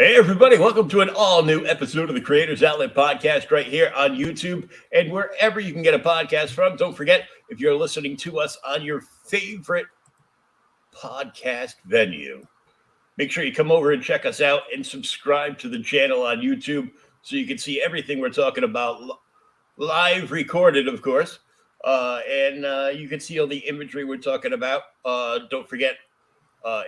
Hey, everybody, welcome to an all-new episode of the Creators Outlet Podcast right here on YouTube and wherever you can get a podcast from. Don't forget, if you're listening to us on your favorite podcast venue, make sure you come over and check us out and subscribe to the channel on YouTube so you can see everything we're talking about live recorded, of course, and you can see all the imagery we're talking about. Don't forget,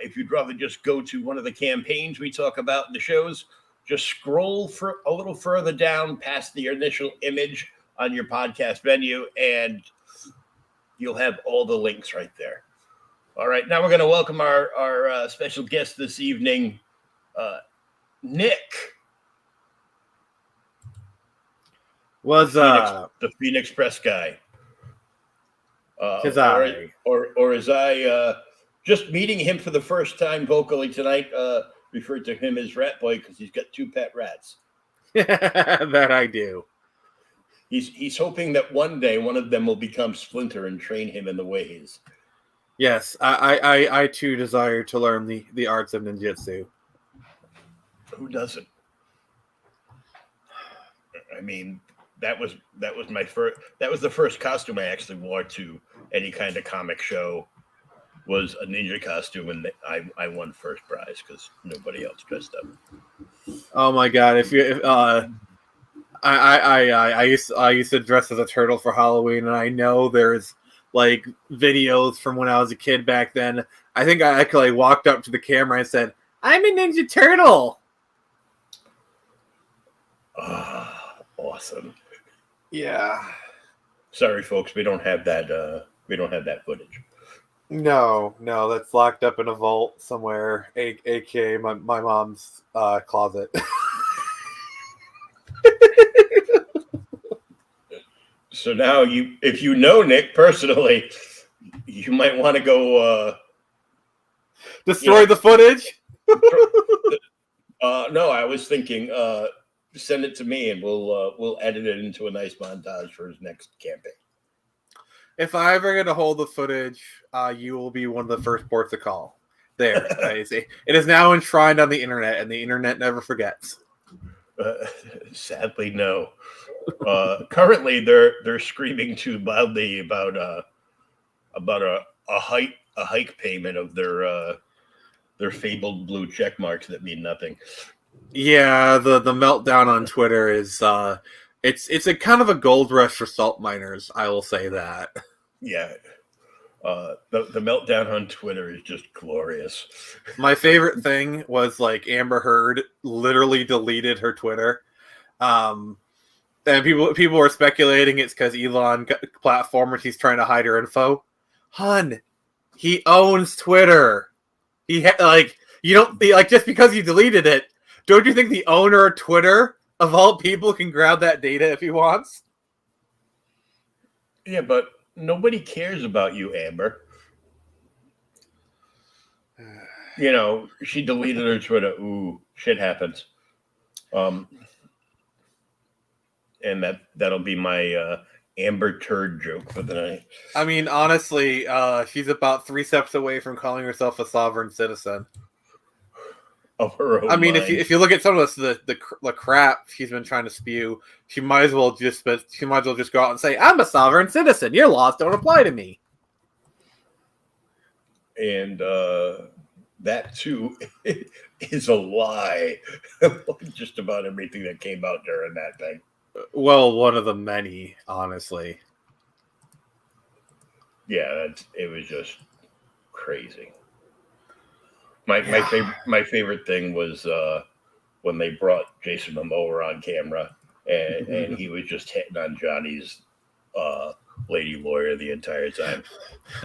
if you'd rather just go to one of the campaigns we talk about in the shows, just scroll for a little further down past the initial image on your podcast venue, and you'll have all the links right there. All right, now we're going to welcome our special guest this evening, Nick. The Phoenix Press guy. Or as I just meeting him for the first time vocally tonight, referred to him as Rat Boy because he's got two pet rats. That I do. He's hoping that one day one of them will become Splinter and train him in the ways. Yes, I too desire to learn the arts of ninjutsu. Who doesn't? I mean, that was my first. That was the first costume I actually wore to any kind of comic show. Was a ninja costume, and I won first prize because nobody else dressed up. Oh my god! I used to dress as a turtle for Halloween, and I know there's like videos from when I was a kid back then. I think I actually walked up to the camera and said, "I'm a Ninja Turtle." Awesome. Yeah. Sorry, folks, we don't have that. We don't have that footage. No, that's locked up in a vault somewhere, aka my mom's closet. So now, if you know Nick personally, you might want to go destroy the footage. No, I was thinking send it to me, and we'll edit it into a nice montage for his next campaign. If I ever get a hold of footage, you will be one of the first ports to call. There, it is now enshrined on the internet, and the internet never forgets. Sadly, no. Currently, they're screaming too loudly about a hike payment of their fabled blue check marks that mean nothing. Yeah, the meltdown on Twitter is it's a kind of a gold rush for salt miners. I will say that. Yeah. The meltdown on Twitter is just glorious. My favorite thing was like Amber Heard literally deleted her Twitter. And people were speculating it's because Elon got the platform and she's trying to hide her info. Hun, he owns Twitter. You don't just because you deleted it, don't you think the owner of Twitter of all people can grab that data if he wants? Yeah, but nobody cares about you, Amber. You know, she deleted her Twitter. Ooh, shit happens. And that'll be my Amber turd joke for the night. I mean, honestly, she's about 3 steps away from calling herself a sovereign citizen. Of her own mind. If you look at some of the crap she's been trying to spew, she might as well just go out and say, "I'm a sovereign citizen. Your laws don't apply to me." And that too is a lie. Just about everything that came out during that thing. Well, one of the many, honestly. Yeah, it was just crazy. My favorite thing was when they brought Jason Momoa on camera, and he was just hitting on Johnny's lady lawyer the entire time.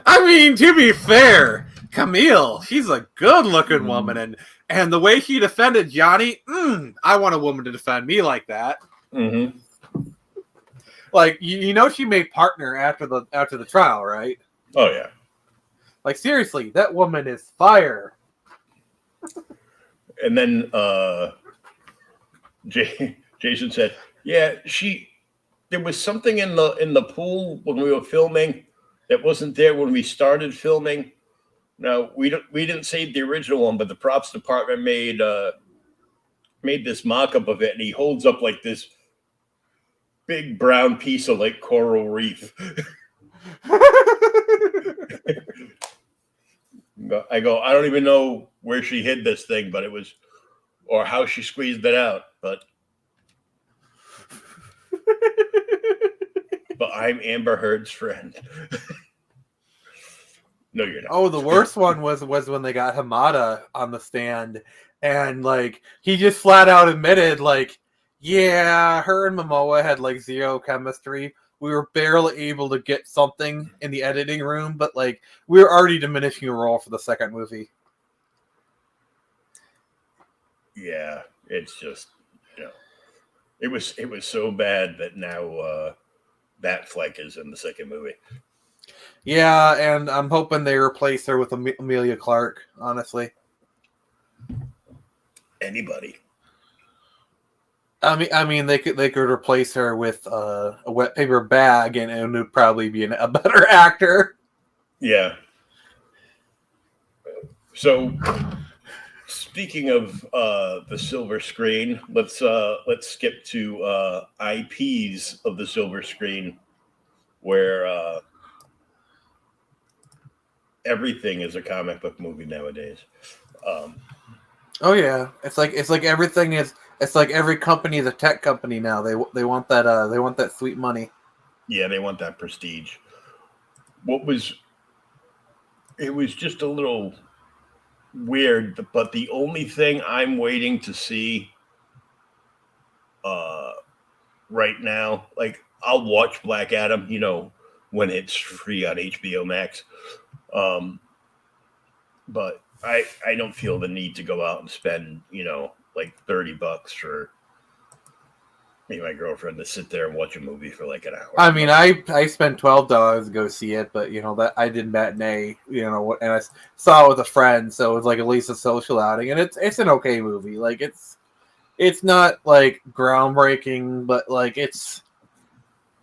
I mean, to be fair, Camille, she's a good-looking woman, and the way she defended Johnny, I want a woman to defend me like that. Mm-hmm. Like you know, she made partner after the trial, right? Oh yeah. Like seriously, that woman is fire. And then Jason said, "Yeah, there was something in the pool when we were filming that wasn't there when we started filming. No, we didn't save the original one, but the props department made made this mock-up of it, and he holds up like this big brown piece of like coral reef. I go, I don't even know where she hid this thing, but it was, or how she squeezed it out, but I'm Amber Heard's friend. No, you're not. Oh, the worst one was when they got Hamada on the stand, and like he just flat out admitted, like, yeah, her and Momoa had like zero chemistry. We were barely able to get something in the editing room, but like we were already diminishing a role for the second movie. Yeah, it's just, it was so bad that now Batfleck is in the second movie. Yeah, and I'm hoping they replace her with Amelia Clark, honestly. Anybody. I mean, they could replace her with a wet paper bag, and it would probably be a better actor. Yeah. So, speaking of the silver screen, let's skip to IPs of the silver screen, where everything is a comic book movie nowadays. Oh yeah, it's like everything is. It's like every company is a tech company now. They want that sweet money. Yeah, they want that prestige. It was just a little weird, but the only thing I'm waiting to see right now, like I'll watch Black Adam, when it's free on HBO Max. But I don't feel the need to go out and spend, like $30 for me and my girlfriend to sit there and watch a movie for like an hour. I mean, I spent $12 to go see it, but that I did matinee, and I saw it with a friend, so it was like at least a social outing, and it's an okay movie. Like it's not like groundbreaking, but like it's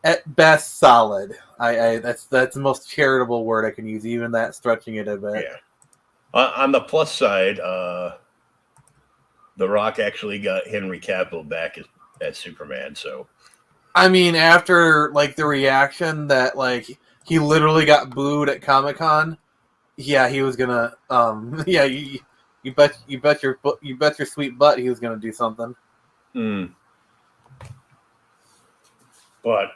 at best solid. That's the most charitable word I can use, even that stretching it a bit. Yeah. On the plus side, The Rock actually got Henry Cavill back as Superman. So, I mean, after like the reaction that like he literally got booed at Comic-Con, yeah, he was gonna. Yeah, you bet your sweet butt he was gonna do something. But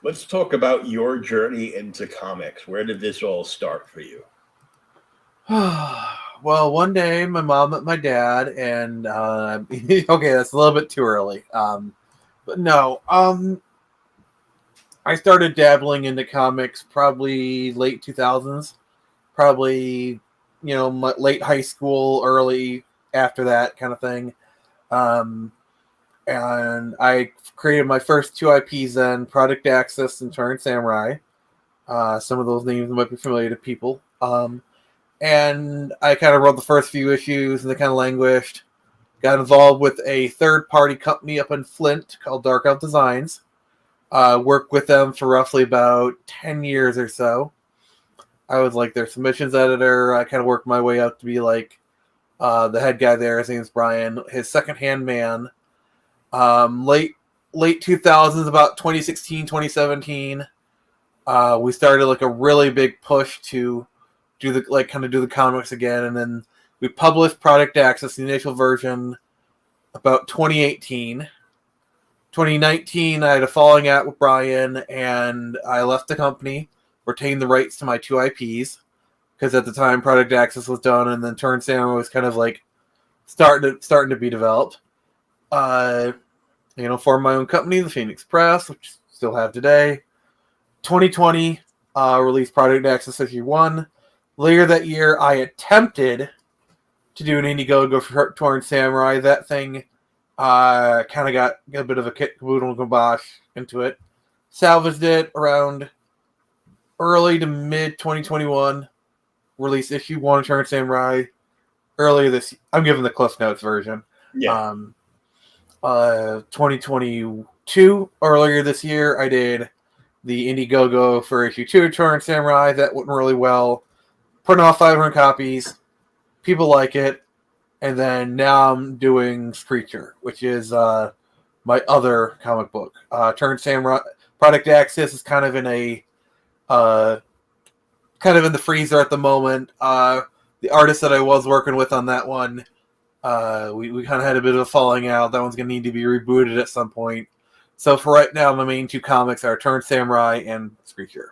let's talk about your journey into comics. Where did this all start for you? Well, one day my mom met my dad, and okay, that's a little bit too early. But no, I started dabbling into comics probably late 2000s, probably late high school, early after that kind of thing. And I created my first two IPs then, Product Access and Turn Samurai. Some of those names might be familiar to people. And I kind of wrote the first few issues, and they kind of languished. Got involved with a third-party company up in Flint called Dark Out Designs. Worked with them for roughly about 10 years or so. I was like their submissions editor. I kind of worked my way up to be like the head guy there. His name's Brian. His second-hand man. Late 2000s, about 2016, 2017, we started like a really big push to do the comics again, and then we published Product Access, the initial version, about 2018. 2019, I had a falling out with Brian, and I left the company, retained the rights to my two IPs, because at the time Product Access was done, and then Turn Samurai was kind of like starting to be developed. Formed my own company, the Phoenix Press, which I still have today. 2020, released Product Access issue 1. Later that year, I attempted to do an Indiegogo for Torn Samurai. That thing kind of got a bit of a caboodle and kibosh into it. Salvaged it around early to mid 2021. Released issue 1 of Torn Samurai earlier this year. I'm giving the Cliff Notes version. Yeah. 2022, earlier this year, I did the Indiegogo for issue 2 of Torn Samurai. That went really well. Putting off 500 copies. People like it. And then now I'm doing Screecher, which is my other comic book. Turned Samurai. Product Access is kind of in a kind of in the freezer at the moment. The artist that I was working with on that one, we kind of had a bit of a falling out. That one's going to need to be rebooted at some point. So for right now, my main two comics are Turned Samurai and Screecher.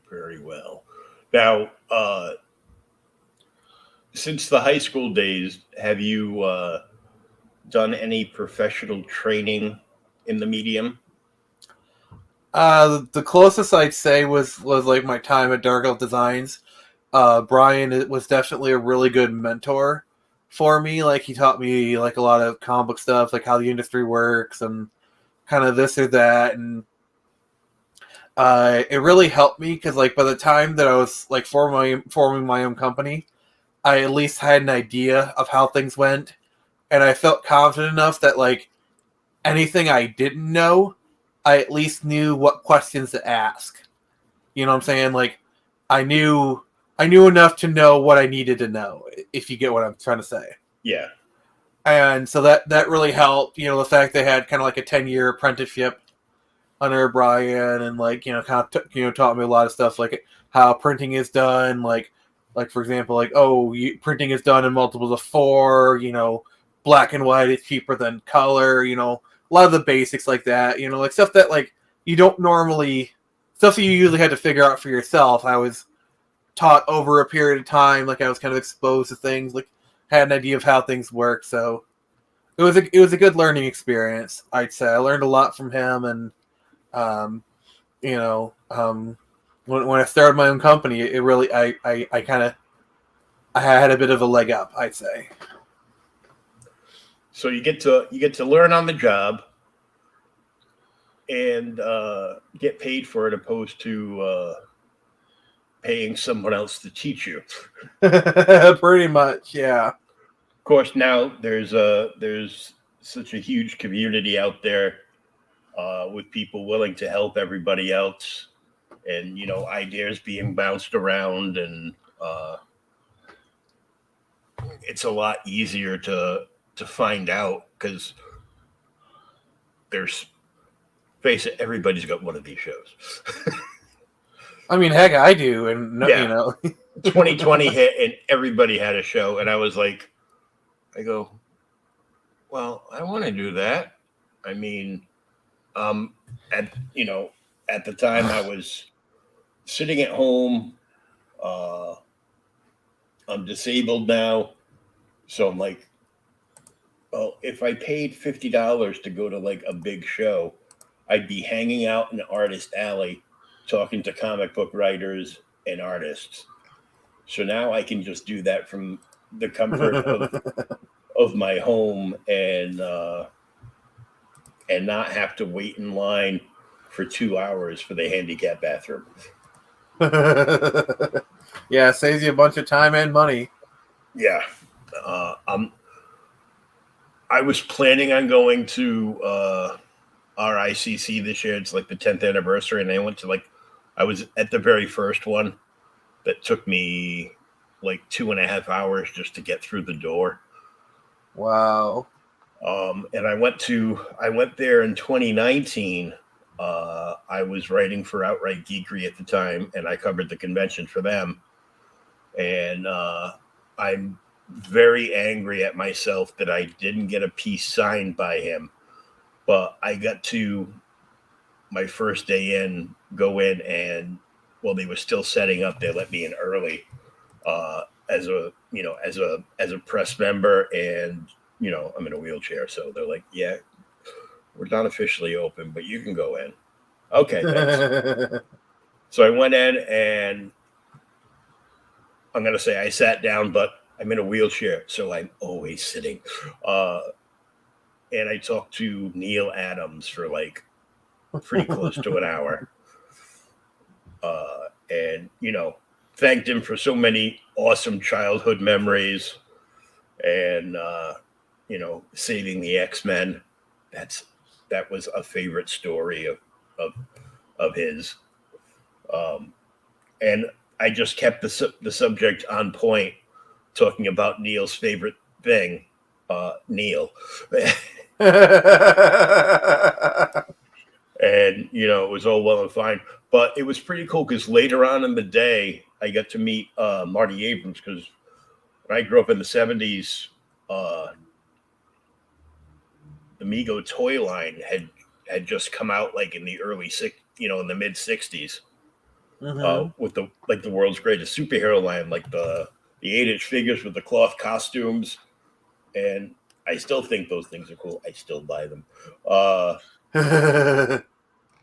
Very well. Now, since the high school days, have you done any professional training in the medium? The closest I'd say was like my time at Dark Elf Designs. Brian was definitely a really good mentor for me. Like he taught me like a lot of comic book stuff, like how the industry works and kind of this or that, and it really helped me because like by the time that I was like forming my own company, I at least had an idea of how things went, and I felt confident enough that like anything I didn't know, I at least knew what questions to ask. You know what I'm saying? Like I knew enough to know what I needed to know, if you get what I'm trying to say. Yeah. And so that really helped. You know, the fact they had kind of like a 10-year apprenticeship under Brian, and like kind of taught me a lot of stuff, like how printing is done, like for example, like printing is done in multiples of 4. Black and white is cheaper than color. A lot of the basics like that. Like stuff that like you don't normally stuff that you usually had to figure out for yourself. I was taught over a period of time. Like I was kind of exposed to things, like had an idea of how things work. So it was a good learning experience, I'd say. I learned a lot from him, and when I started my own company, it really I had a bit of a leg up, I'd say. So you get to learn on the job and get paid for it, opposed to paying someone else to teach you. Pretty much, yeah. Of course, now there's such a huge community out there with people willing to help everybody else, and ideas being bounced around, and it's a lot easier to find out because face it, everybody's got one of these shows. I mean, heck, I do, and 2020 hit, and everybody had a show, and I go, well, I want to do that. I mean, at the time I was sitting at home. I'm disabled now, so I'm like, well, if I paid $50 to go to like a big show, I'd be hanging out in the artist alley talking to comic book writers and artists. So now I can just do that from the comfort of my home, and not have to wait in line for 2 hours for the handicap bathroom. Yeah, saves you a bunch of time and money. Yeah. I was planning on going to RICC this year. It's like the 10th anniversary, and I was at the very first one that took me like 2.5 hours just to get through the door. Wow. And I went there in 2019. I was writing for Outright Geekery at the time, and I covered the convention for them. And I'm very angry at myself that I didn't get a piece signed by him. But I got to my first day go in, and while they were still setting up, they let me in early as a press member, and I'm in a wheelchair, so they're like, yeah, we're not officially open, but you can go in. Okay, thanks. So I went in, and I'm going to say I sat down, but I'm in a wheelchair, so I'm always sitting. And I talked to Neil Adams for like pretty close to an hour. And, thanked him for so many awesome childhood memories, and, saving the X-Men. That was a favorite story of his. And I just kept the subject on point talking about Neil's favorite thing, Neil. And, it was all well and fine. But it was pretty cool because later on in the day, I got to meet Marty Abrams because when I grew up in the 70s, the Mego toy line had just come out like in the in the mid 60s. With the world's greatest superhero line, like the 8-inch figures with the cloth costumes, and I still think those things are cool. I still buy them.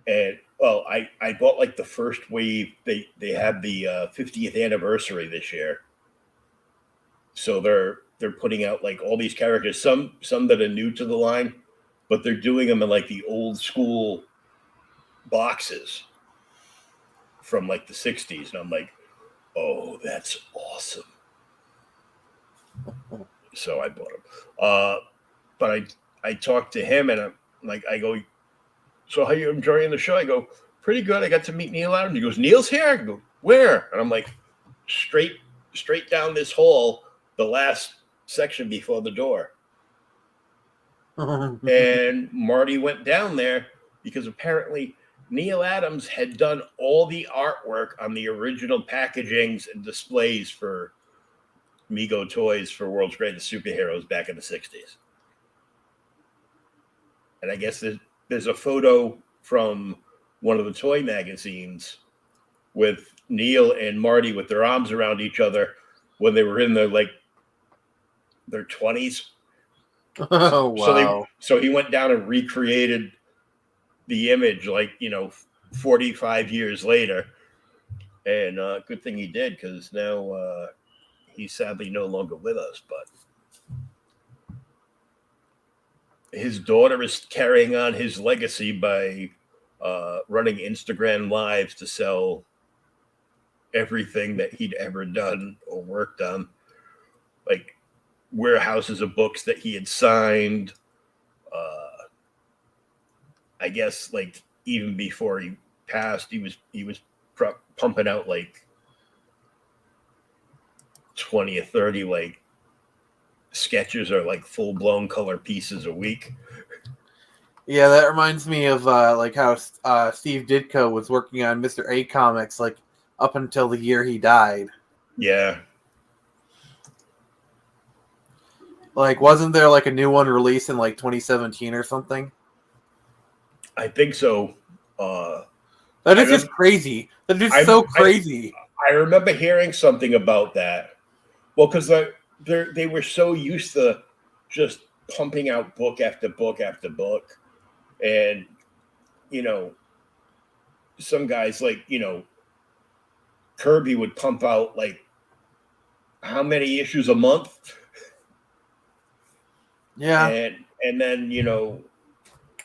And I bought like the first wave. They had the 50th anniversary this year, so they're putting out like all these characters. Some that are new to the line, but they're doing them in like the old school boxes from like the 60s, and I'm like, oh, that's awesome. So I bought them. But I talked to him, and I'm like, I go, so how you enjoying the show? I go, pretty good. I got to meet Neil Adams. He goes, Neil's here? I go, where? And I'm like, straight down this hall, the last section before the door. And Marty went down there because apparently Neil Adams had done all the artwork on the original packagings and displays for Mego toys for World's Greatest Superheroes back in the 60s. And I guess there's a photo from one of the toy magazines with Neil and Marty with their arms around each other when they were in their 20s. Oh, wow. So he went down and recreated the image 45 years later. And good thing he did, because now he's sadly no longer with us, but his daughter is carrying on his legacy by running Instagram lives to sell everything that he'd ever done or worked on, like warehouses of books that he had signed. I guess like even before he passed, he was pumping out like 20 or 30 like sketches or like full-blown color pieces a week. Yeah, that reminds me of like how Steve Ditko was working on Mr. A comics like up until the year he died. Yeah. Like, wasn't there like a new one released in like 2017 or something? I think so. That is just crazy. That is so crazy. I remember hearing something about that. Well, because they were so used to just pumping out book after book after book. And, some guys like, Kirby would pump out like how many issues a month? Yeah. And then,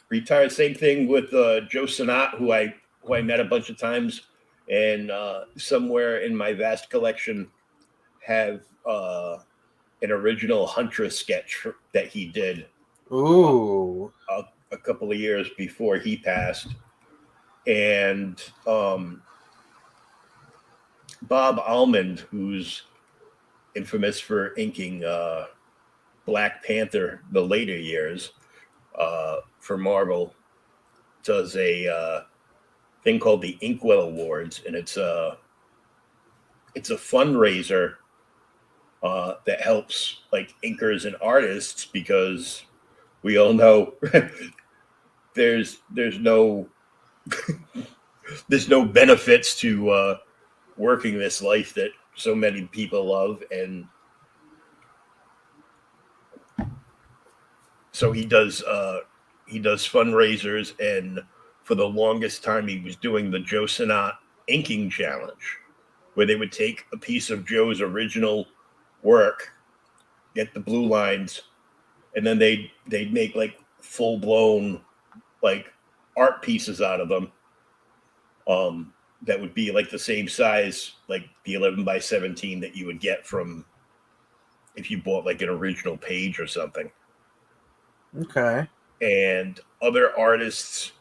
retired. Same thing with Joe Sinat, who I met a bunch of times, and somewhere in my vast collection have an original Huntress sketch that he did. Ooh. A couple of years before he passed. And Bob Almond, who's infamous for inking Black Panther the later years for Marvel, does a thing called the Inkwell Awards, and it's a fundraiser that helps like inkers and artists, because we all know there's no there's no benefits to working this life that so many people love. And so he does fundraisers, and for the longest time he was doing the Joe Sinat inking challenge, where they would take a piece of Joe's original work, get the blue lines, and then they'd make like full-blown like art pieces out of them that would be like the same size, like the 11x17 that you would get from if you bought like an original page or something. Okay. And other artists,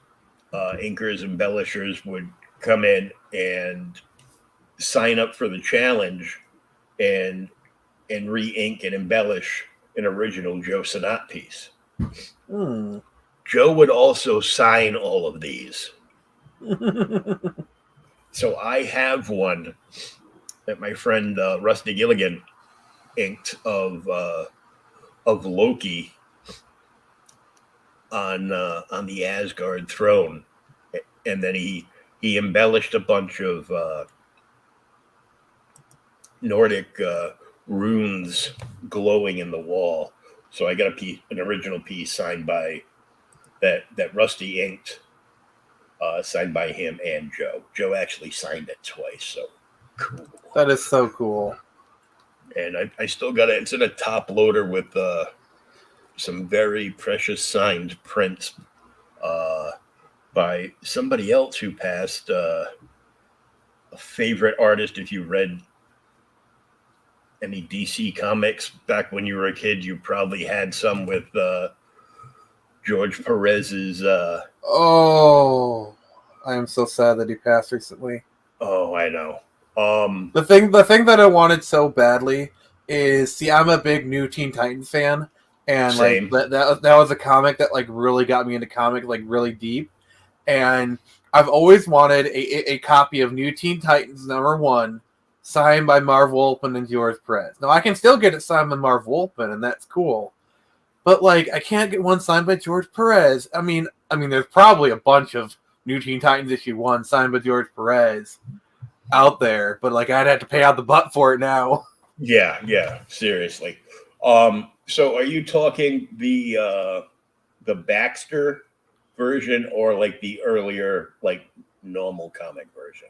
inkers, embellishers would come in and sign up for the challenge, and and re-ink and embellish an original Joe Sinnott piece. Joe would also sign all of these. So I have one that my friend Rusty Gilligan inked of Loki on the Asgard throne, and then he embellished a bunch of Nordic runes glowing in the wall. So I got an original piece signed by that Rusty inked, signed by him and Joe. Joe actually signed it twice, so cool. That is so cool. And I still got it. It's in a top loader with some very precious signed prints by somebody else who passed, a favorite artist. If you read any DC comics back when you were a kid, you probably had some with George Perez's. Oh, I am so sad that he passed recently. Oh, I know. The thing that I wanted so badly is, see, I'm a big New Teen Titans fan, and Same. like that was a comic that like really got me into comic like really deep, and I've always wanted a copy of New Teen Titans #1 signed by Marv Wolfman and George Perez. Now I can still get it signed by Marv Wolfman, and that's cool, but like I can't get one signed by George Perez. I mean, there's probably a bunch of New Teen Titans #1 signed by George Perez out there, but like I'd have to pay out the butt for it now. Yeah, seriously. So are you talking the Baxter version or like the earlier like normal comic version?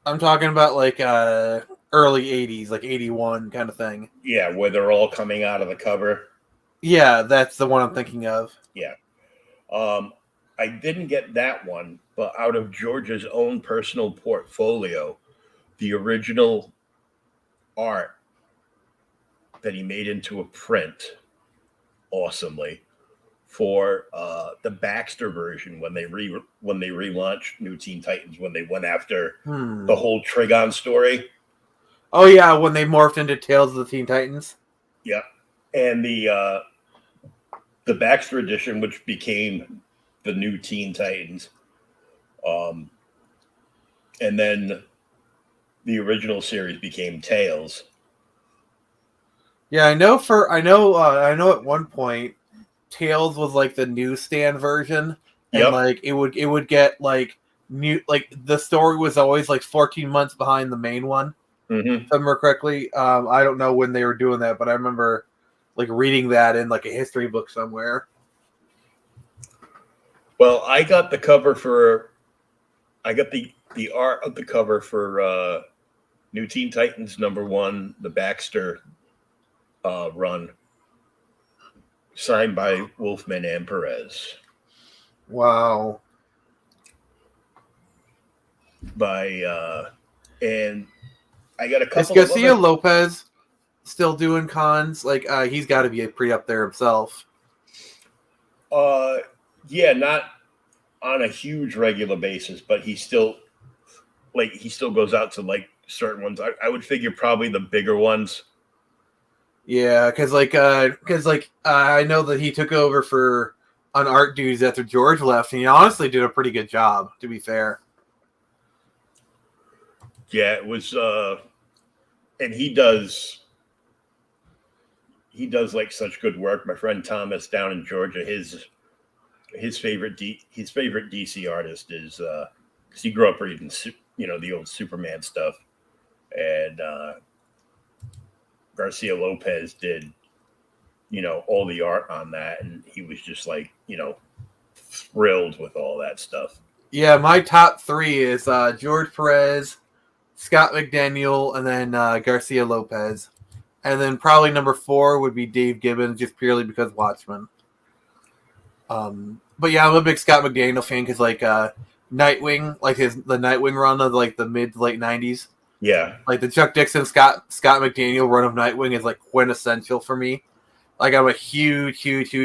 I'm talking about like early 80s, like 81 kind of thing. Yeah, where they're all coming out of the cover. Yeah, that's the one I'm thinking of. Yeah. I didn't get that one, but out of George's own personal portfolio, the original art that he made into a print awesomely for the Baxter version when they relaunched New Teen Titans, when they went after the whole Trigon story. Oh yeah, when they morphed into Tales of the Teen Titans. Yeah. And the Baxter edition, which became the New Teen Titans, and then the original series became Tales. Yeah, I know at one point Tales was like the newsstand version, and like it would get like new, like the story was always like 14 months behind the main one. Mm-hmm. If I remember correctly. I don't know when they were doing that, but I remember like reading that in like a history book somewhere. Well, I got the cover for, I got the art of the cover for New Teen Titans #1, the Baxter run, signed by Wolfman and Perez. Wow. And I got a couple. Is Garcia Lopez still doing cons? Like he's got to be pretty up there himself. Yeah, not on a huge regular basis, but he still goes out to like certain ones. I would figure probably the bigger ones. Yeah, because I know that he took over for on art duties after George left, and he honestly did a pretty good job, to be fair. Yeah, it was, and he does like such good work. My friend Thomas down in Georgia, his favorite DC artist is because he grew up reading the old Superman stuff, and Garcia Lopez did all the art on that, and he was just like thrilled with all that stuff. Yeah, my top 3 is George Perez, Scott McDaniel, and then Garcia Lopez, and then probably number 4 would be Dave Gibbons, just purely because Watchmen. But yeah, I'm a big Scott McDaniel fan because like Nightwing, like the Nightwing run of like the mid to late 90s. Yeah, like the Chuck Dixon, Scott McDaniel run of Nightwing is like quintessential for me. Like I'm a huge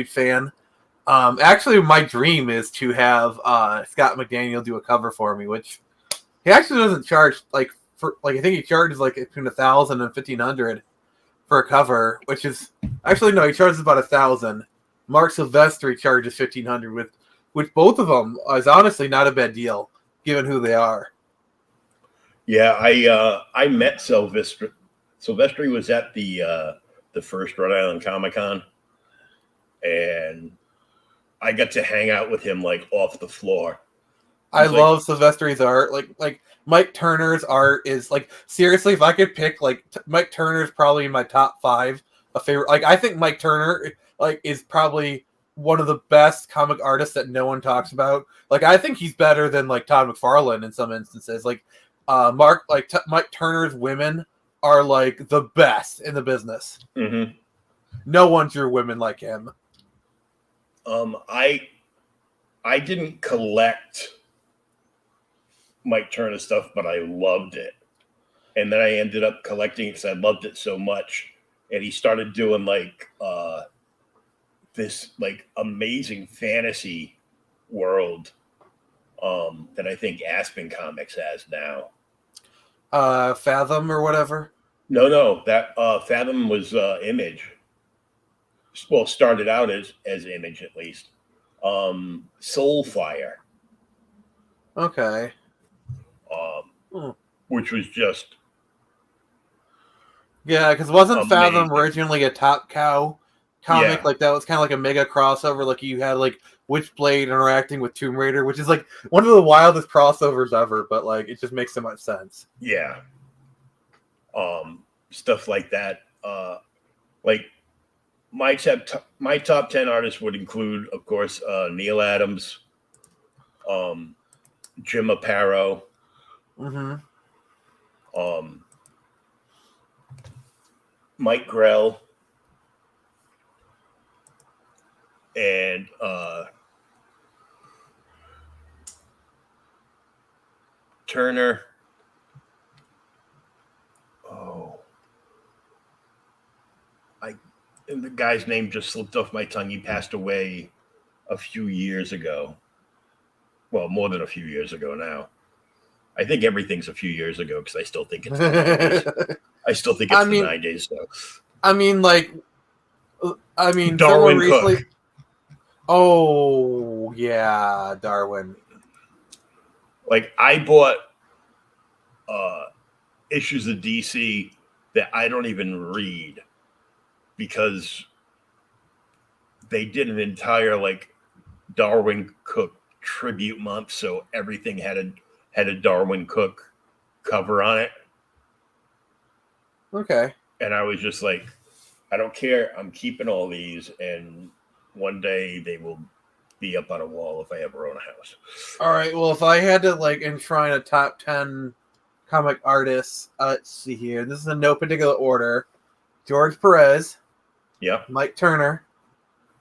fan. Actually, my dream is to have Scott McDaniel do a cover for me, which he actually doesn't charge. Like for like I think he charges like between $1,000 and $1,500 for a cover, which is actually no, he charges about $1,000. Mark Silvestri charges $1,500, which both of them is honestly not a bad deal given who they are. Yeah, I met Silvestri. Silvestri was at the first Rhode Island Comic-Con, and I got to hang out with him like off the floor. I love Silvestri's art. Like Mike Turner's art is like, seriously, if I could pick, like, Mike Turner's probably in my top 5 of favorite. Like, I think Mike Turner like is probably one of the best comic artists that no one talks about. Like, I think he's better than like Todd McFarlane in some instances. Like, Mike Turner's women are like the best in the business. Mm-hmm. No one drew women like him. I didn't collect Mike Turner stuff, but I loved it. And then I ended up collecting it because I loved it so much. And he started doing like this like amazing fantasy world that I think Aspen Comics has now. Fathom or whatever? No, that Fathom was Image. Well, started out as Image at least. Soulfire. Okay. Which was just because wasn't amazing. Fathom originally a Top Cow comic? Like that was kind of like a mega crossover. Like you had like Witchblade interacting with Tomb Raider, which is like one of the wildest crossovers ever. But like it just makes so much sense. Yeah. Stuff like that. Like my top 10 artists would include, of course, Neil Adams, Jim Aparo, Mike Grell, and Turner. And the guy's name just slipped off my tongue. He passed away a few years ago. Well, more than a few years ago now. I think everything's a few years ago because I still think it's the 90s. I still think it's the 90s. So. Darwin Cook. Oh, yeah, Darwin. Like, I bought issues of DC that I don't even read because they did an entire, like, Darwin Cook tribute month, so everything had a Darwin Cook cover on it. Okay. And I was just like, I don't care. I'm keeping all these, and one day they will be up on a wall if I ever own a house. All right. Well, if I had to like enshrine a top 10 comic artists, let's see here. This is in no particular order. George Perez. Yeah. Mike Turner.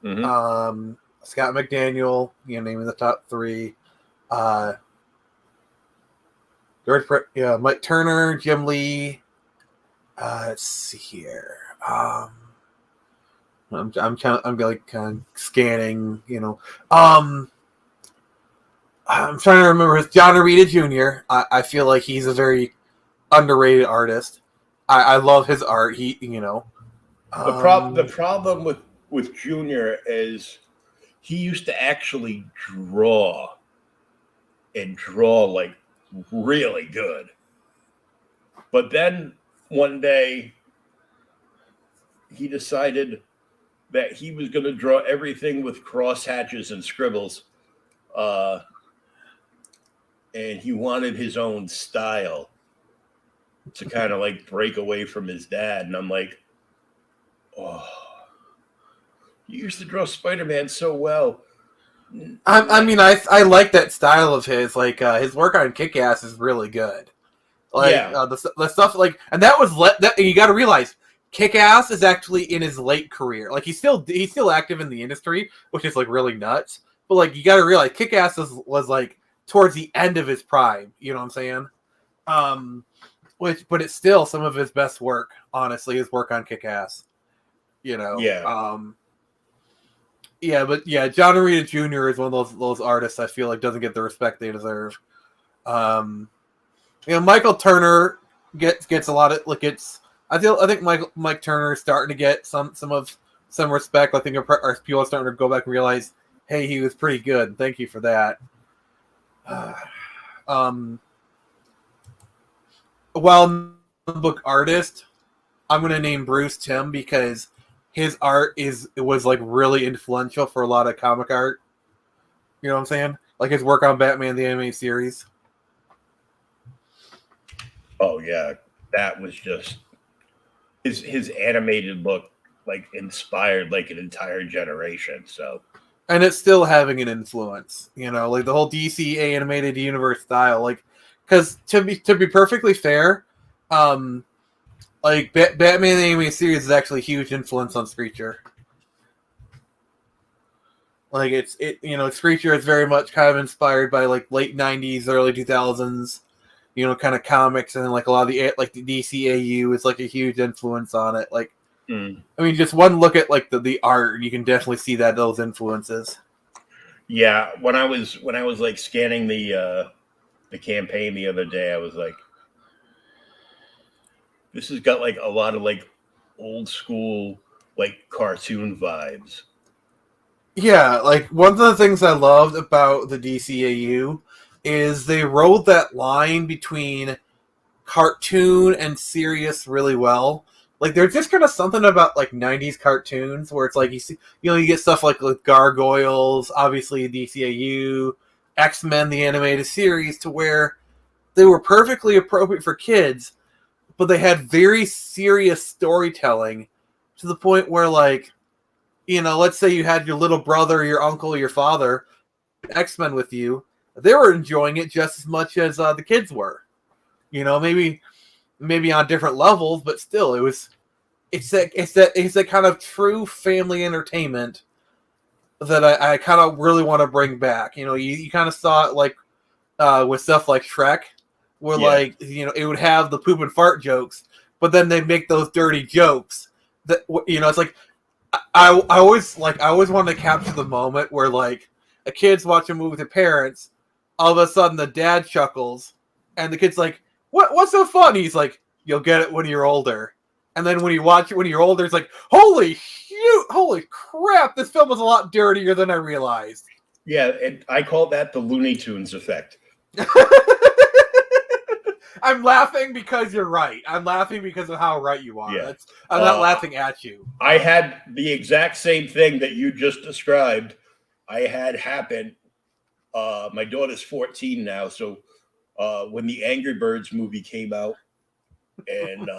Mm-hmm. Scott McDaniel. Naming the top 3. Mike Turner, Jim Lee. Let's see here. I'm like kind of scanning. I'm trying to remember his John Arita Jr. I feel like he's a very underrated artist. I love his art. The problem with Junior is he used to actually draw like really good. But then one day he decided that he was going to draw everything with crosshatches and scribbles. And he wanted his own style to kind of like break away from his dad. And I'm like, oh, you used to draw Spider-Man so well. I like that style of his. Like his work on Kick-Ass is really good. Like the stuff like, and that was you got to realize Kick-Ass is actually in his late career. Like he's still active in the industry, which is like really nuts. But like you got to realize Kick-Ass was like towards the end of his prime. You know what I'm saying? But it's still some of his best work. Honestly, his work on Kick-Ass. Yeah. John Arita Jr. is one of those artists I feel like doesn't get the respect they deserve. Michael Turner gets a lot of I think Mike Turner is starting to get some respect. I think our people are starting to go back and realize, hey, he was pretty good. Thank you for that. While book artist, I'm going to name Bruce Timm because his art was like really influential for a lot of comic art. You know what I'm saying? Like his work on Batman the Animated Series. Oh yeah, that was just his animated book like inspired like an entire generation. So, and it's still having an influence. You know, like the whole DC animated universe style. Like, because to be perfectly fair, like Batman the Animated Series is actually a huge influence on Screecher. Like Screecher is very much kind of inspired by like late '90s, early 2000s, kind of comics, and like a lot of the DCAU is like a huge influence on it. Like, I mean, just one look at like the art, and you can definitely see those influences. Yeah, when I was like scanning the campaign the other day, I was like, this has got like a lot of like old school like cartoon vibes. Yeah, like one of the things I loved about the DCAU is they rode that line between cartoon and serious really well. Like there's just kind of something about like 90s cartoons where it's like you see, you get stuff like Gargoyles, obviously DCAU, X-Men the animated series, to where they were perfectly appropriate for kids, but they had very serious storytelling to the point where like, let's say you had your little brother, your uncle, your father, X-Men with you. They were enjoying it just as much as the kids were. Maybe on different levels, but still, it's that kind of true family entertainment that I kind of really want to bring back. You kind of saw it like with stuff like Shrek, where like it would have the poop and fart jokes, but then they make those dirty jokes that it's like. I always wanted to capture the moment where like a kid's watching a movie with their parents, all of a sudden the dad chuckles, and the kid's like, "What's so funny?" He's like, "You'll get it when you're older." And then when you watch it when you're older, it's like, "Holy crap! This film is a lot dirtier than I realized." Yeah, I call that the Looney Tunes effect. I'm laughing because you're right. I'm laughing because of how right you are. Yeah. I'm not laughing at you. I had the exact same thing that you just described. I had happen. My daughter's 14 now, so when the Angry Birds movie came out, and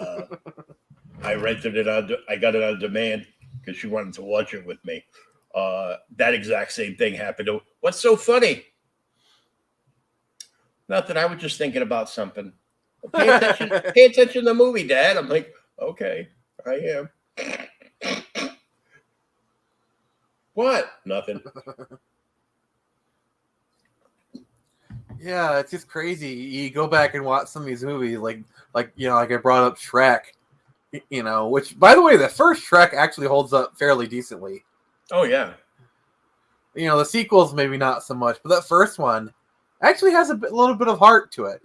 I rented it I got it on demand because she wanted to watch it with me. That exact same thing happened. What's so funny? Nothing. I was just thinking about something. Pay attention to the movie, Dad. I'm like, okay, I am. What? Nothing. Yeah, it's just crazy. You go back and watch some of these movies, like I brought up Shrek, which, by the way, the first Shrek actually holds up fairly decently. Oh yeah. The sequels maybe not so much, but that first one actually has a little bit of heart to it,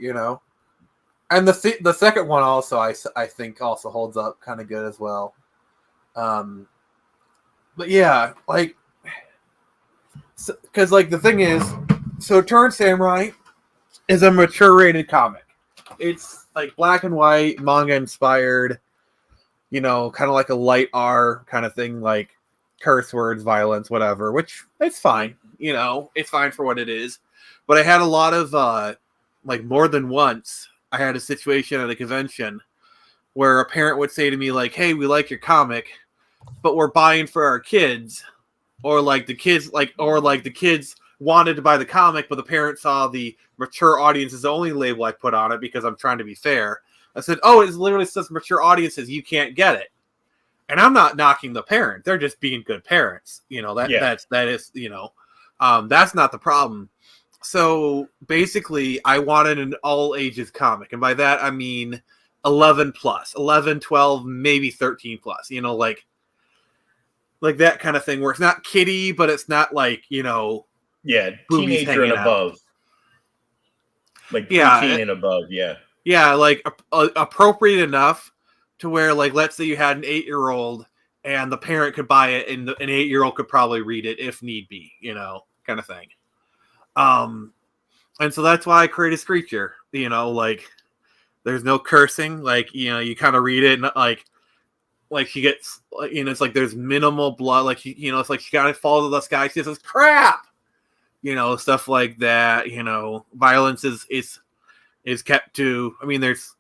And the second one also, I think, also holds up kind of good as well. But yeah, like, because like the thing is, so Turn Samurai is a mature rated comic. It's like black and white, manga inspired, kind of like a light R kind of thing, like curse words, violence, whatever, which it's fine. It's fine for what it is. But I had a lot of, like more than once, I had a situation at a convention where a parent would say to me like, "Hey, we like your comic, but we're buying for our kids," or like the kids wanted to buy the comic, but the parent saw the mature audiences only label I put on it because I'm trying to be fair. I said, "Oh, it literally says mature audiences. You can't get it." And I'm not knocking the parent; they're just being good parents. That's not the problem. So basically, I wanted an all ages comic. And by that, I mean 11 plus, 11, 12, maybe 13 plus, like that kind of thing where it's not kiddie, but it's not like, teenager and above. Like 18 and above, yeah. Yeah, like appropriate enough to where, like, let's say you had an 8-year-old and the parent could buy it and an 8-year-old could probably read it if need be, kind of thing. And so that's why I created Screecher, like, there's no cursing, like, you kind of read it and like she gets, it's like there's minimal blood, like, it's like she got to follow this guy, she says crap, stuff like that. Violence is kept to,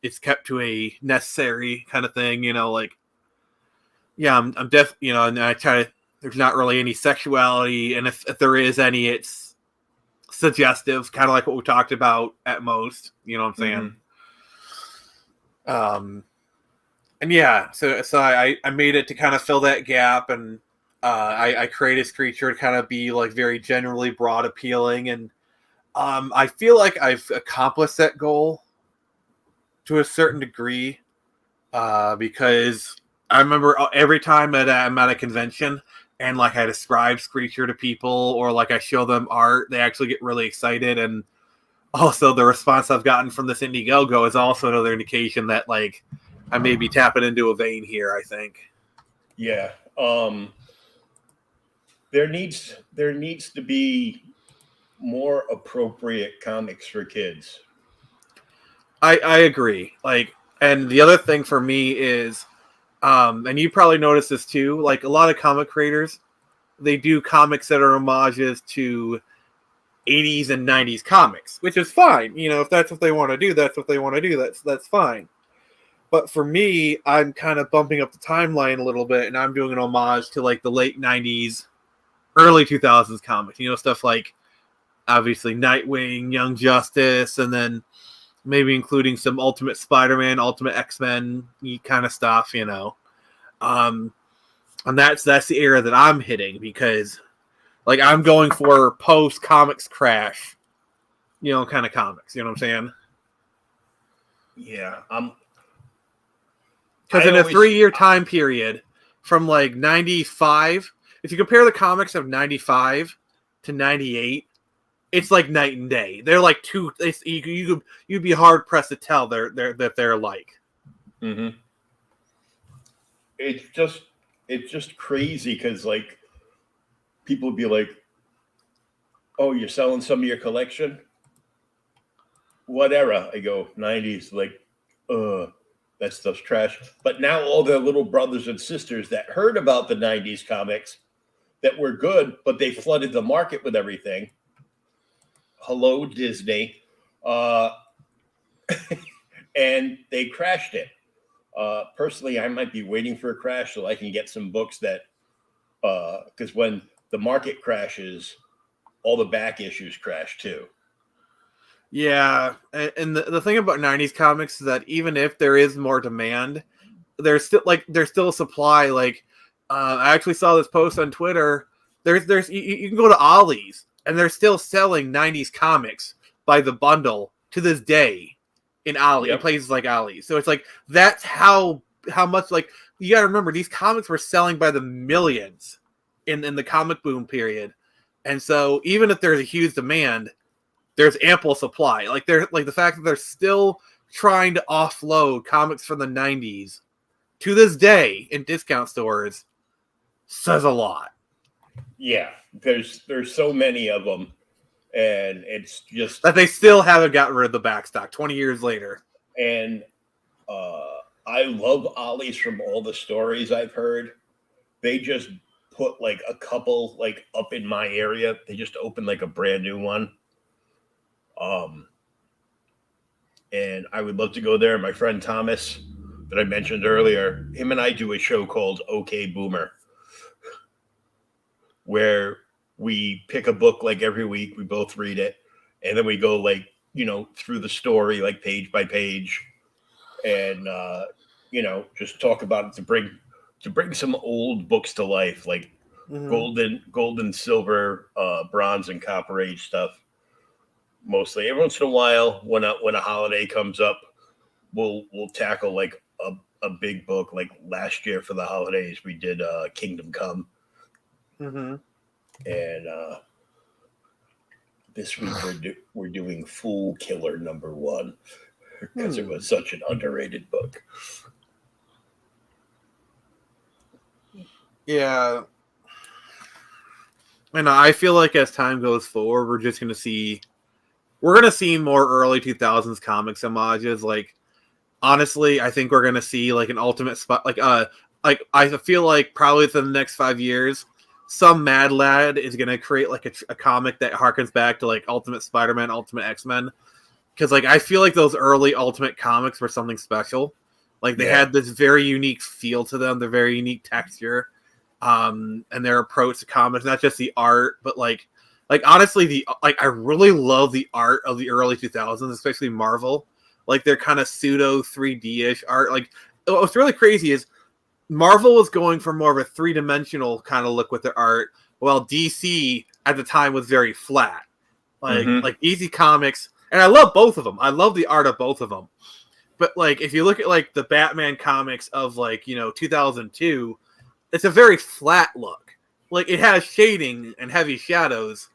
it's kept to a necessary kind of thing, like, yeah, I'm and I try to, there's not really any sexuality, and if there is any, it's suggestive, kind of like what we talked about at most, you know what I'm saying? Mm-hmm. And yeah, so I made it to kind of fill that gap, and I created Screecher to kind of be like very generally broad appealing, and I feel like I've accomplished that goal to a certain degree, because I remember every time I'm at a convention and like I describe Screecher to people or like I show them art, they actually get really excited. And also the response I've gotten from this Indiegogo is also another indication that like I may be tapping into a vein here, I think. Yeah. There needs to be more appropriate comics for kids. I agree. Like, and the other thing for me is, and you probably noticed this too, like a lot of comic creators, they do comics that are homages to 80s and 90s comics, which is fine. If that's what they want to do, that's what they want to do. That's fine. But for me, I'm kind of bumping up the timeline a little bit, and I'm doing an homage to like the late 90s, early 2000s comics. Stuff like obviously Nightwing, Young Justice, and then maybe including some Ultimate Spider-Man, Ultimate X-Men kind of stuff, and that's the era that I'm hitting, because like I'm going for post comics crash, kind of comics, you know what I'm saying? Yeah. Because in a 3-year time period from like 95, if you compare the comics of 95 to 98, it's like night and day. They're like two. You'd be hard pressed to tell they're like. Mm-hmm. It's just crazy because like people would be like, "Oh, you're selling some of your collection? What era?" I go 90s. Like, that stuff's trash. But now all their little brothers and sisters that heard about the 90s comics that were good, but they flooded the market with everything. Hello, Disney. And they crashed it. Personally, I might be waiting for a crash so I can get some books that, because when the market crashes, all the back issues crash too. Yeah, and the thing about 90s comics is that even if there is more demand, there's still a supply. Like, I actually saw this post on Twitter. There's you can go to Ollie's and they're still selling 90s comics by the bundle to this day in in places like Ollie's. So it's like that's how much, like, you gotta remember these comics were selling by the millions in the comic boom period. And so even if there's a huge demand, there's ample supply. Like the fact that they're still trying to offload comics from the 90s to this day in discount stores says a lot. Yeah, there's so many of them, and it's just that they still haven't gotten rid of the backstock 20 years later. And I love Ollie's from all the stories I've heard. They just put like a couple like up in my area. They just opened like a brand new one. And I would love to go there. My friend Thomas that I mentioned earlier, him and I do a show called OK Boomer, where we pick a book like every week. We both read it, and then we go like, through the story, like page by page, and just talk about it to bring some old books to life, like gold, silver, bronze, and copper age stuff. Mostly, every once in a while, when a holiday comes up, we'll tackle like a big book. Like last year for the holidays, we did Kingdom Come, and this week we're doing Fool Killer #1 because it was such an underrated book. Yeah. And I feel like as time goes forward, we're gonna see more early 2000s comics homages. Like, honestly, I think we're gonna see like an ultimate spot. Like I feel like probably within the next 5 years, some mad lad is gonna create like a comic that harkens back to like Ultimate Spider-Man, Ultimate X-Men. Because like I feel like those early Ultimate comics were something special. Like they had this very unique feel to them, the very unique texture. And their approach to comics, not just the art, but like honestly, I really love the art of the early 2000s, especially Marvel. Like their kind of pseudo 3D-ish art. Like what's really crazy is Marvel was going for more of a three-dimensional kind of look with their art, while DC at the time was very flat. Like DC Comics, and I love both of them. I love the art of both of them. But like if you look at like the Batman comics of like 2002. It's a very flat look. Like it has shading and heavy shadows,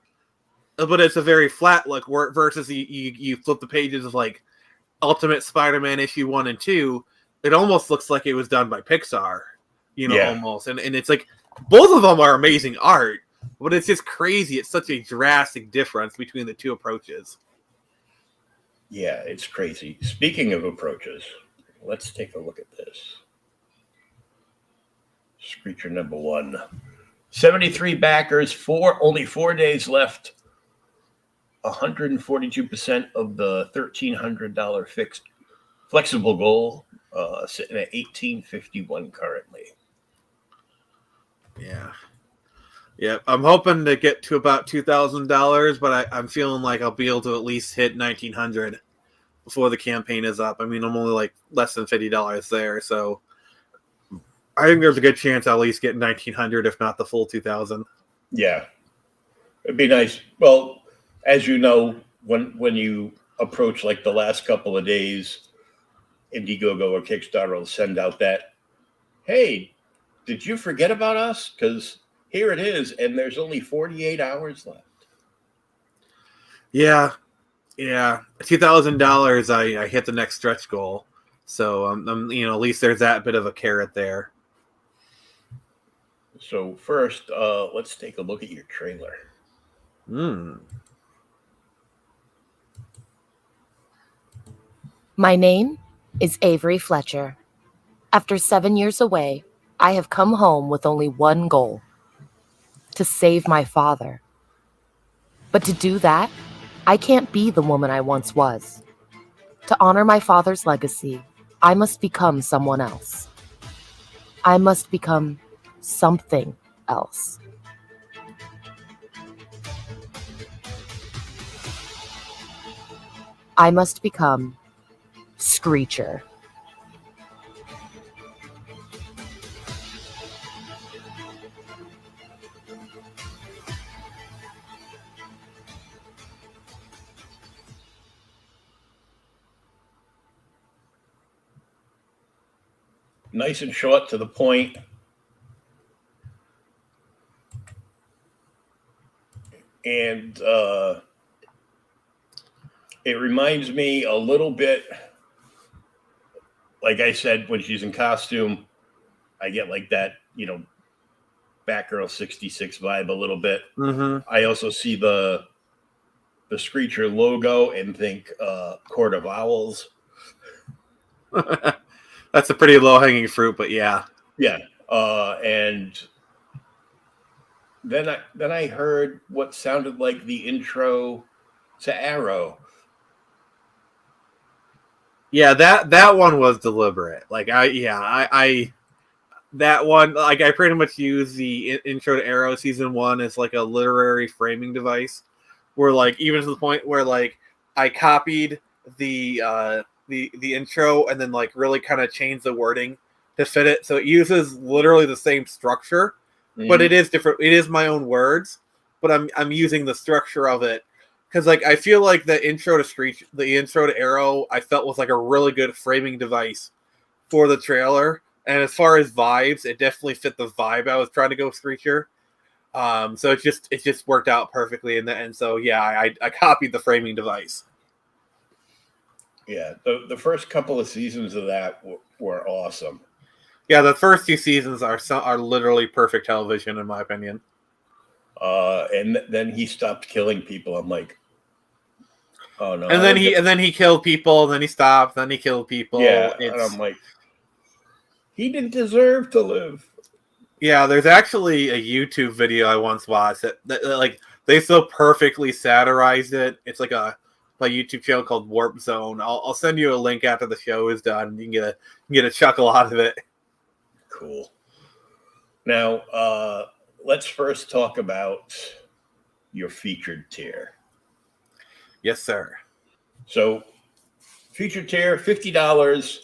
but it's a very flat look. Versus you flip the pages of like Ultimate Spider-Man issue 1 and 2, it almost looks like it was done by Pixar, almost. And it's like both of them are amazing art, but it's just crazy. It's such a drastic difference between the two approaches. Yeah, it's crazy. Speaking of approaches, let's take a look at this. Screecher number 1. 73 backers, only 4 days left. 142% of the $1,300 fixed flexible goal, sitting at $1,851 currently. Yeah. Yeah, I'm hoping to get to about $2,000, but I'm feeling like I'll be able to at least hit $1,900 before the campaign is up. I mean, I'm only like less than $50 there, so I think there's a good chance I'll at least get 1,900, if not the full 2,000. Yeah, it'd be nice. Well, as you know, when you approach like the last couple of days, Indiegogo or Kickstarter will send out that, hey, did you forget about us? Because here it is, and there's only 48 hours left. Yeah, $2,000. I hit the next stretch goal, so at least there's that bit of a carrot there. So first, let's take a look at your trailer. My name is Avery Fletcher. After 7 years away, I have come home with only one goal: to save my father. But to do that, I can't be the woman I once was. To honor my father's legacy, I must become someone else. I must become something else. I must become Screecher. Nice and short to the point. And it reminds me a little bit, like I said, when she's in costume, I get like that, Batgirl 66 vibe a little bit. I also see the Screecher logo and think Court of Owls. That's a pretty low-hanging fruit, but yeah. Yeah. And then I heard what sounded like the intro to Arrow. Yeah, that one was deliberate. Like I that one, like I pretty much use the intro to Arrow season 1 as like a literary framing device, where like even to the point where like I copied the intro and then like really kind of changed the wording to fit it, so it uses literally the same structure, but it is different. It is my own words, but I'm using the structure of it. Because like I feel like the intro to Arrow, I felt was like a really good framing device for the trailer. And as far as vibes, it definitely fit the vibe I was trying to go with Screecher. So it just worked out perfectly. And so yeah, I copied the framing device. Yeah, the first couple of seasons of that were awesome. Yeah, the first 2 seasons are literally perfect television, in my opinion. And then he stopped killing people. I'm like, oh no. And then he killed people, and then he stopped, then he killed people. Yeah, and I'm like, he didn't deserve to live. Yeah, there's actually a YouTube video I once watched that like they so perfectly satirized it. It's like a YouTube channel called Warp Zone. I'll send you a link after the show is done. You can get a chuckle out of it. Cool. Now, let's first talk about your featured tier. Yes, sir. So, featured tier, $50.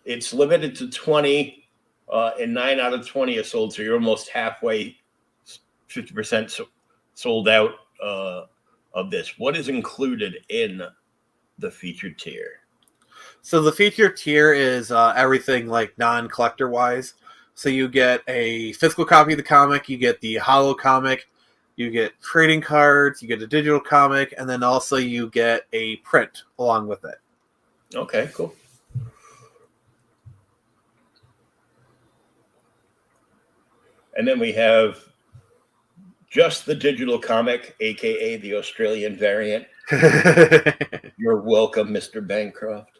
It's limited to 20, and 9 out of 20 are sold. So you're almost halfway, 50% sold out of this. What is included in the featured tier? So the featured tier is everything like non-collector wise. So you get a physical copy of the comic, you get the holo comic, you get trading cards, you get a digital comic, and then also you get a print along with it. Okay, cool. And then we have just the digital comic, aka the Australian variant. You're welcome, Mr. Bancroft.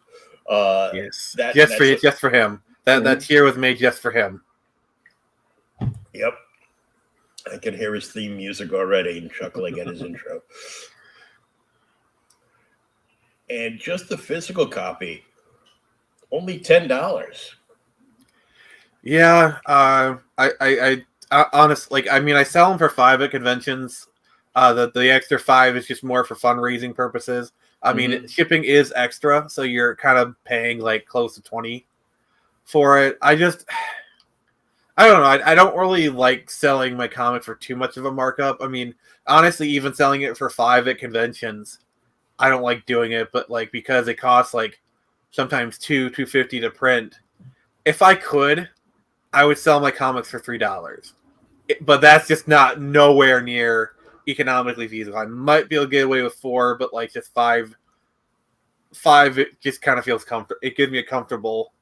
Yes, just for him. That tier was made just for him. Yep. I can hear his theme music already and chuckling at his intro. And just the physical copy, only $10. Yeah, I honestly, like, I mean, I sell them for $5 at conventions. The extra $5 is just more for fundraising purposes. I mean, shipping is extra, so you're kind of paying like close to $20 for it. I don't know. I don't really like selling my comic for too much of a markup. I mean, honestly, even selling it for $5 at conventions, I don't like doing it. But like, because it costs like sometimes $2.50 to print. If I could, I would sell my comics for $3. But that's just nowhere near economically feasible. I might be able to get away with $4, but like just $5, it just kind of feels comfortable. It gives me a comfortable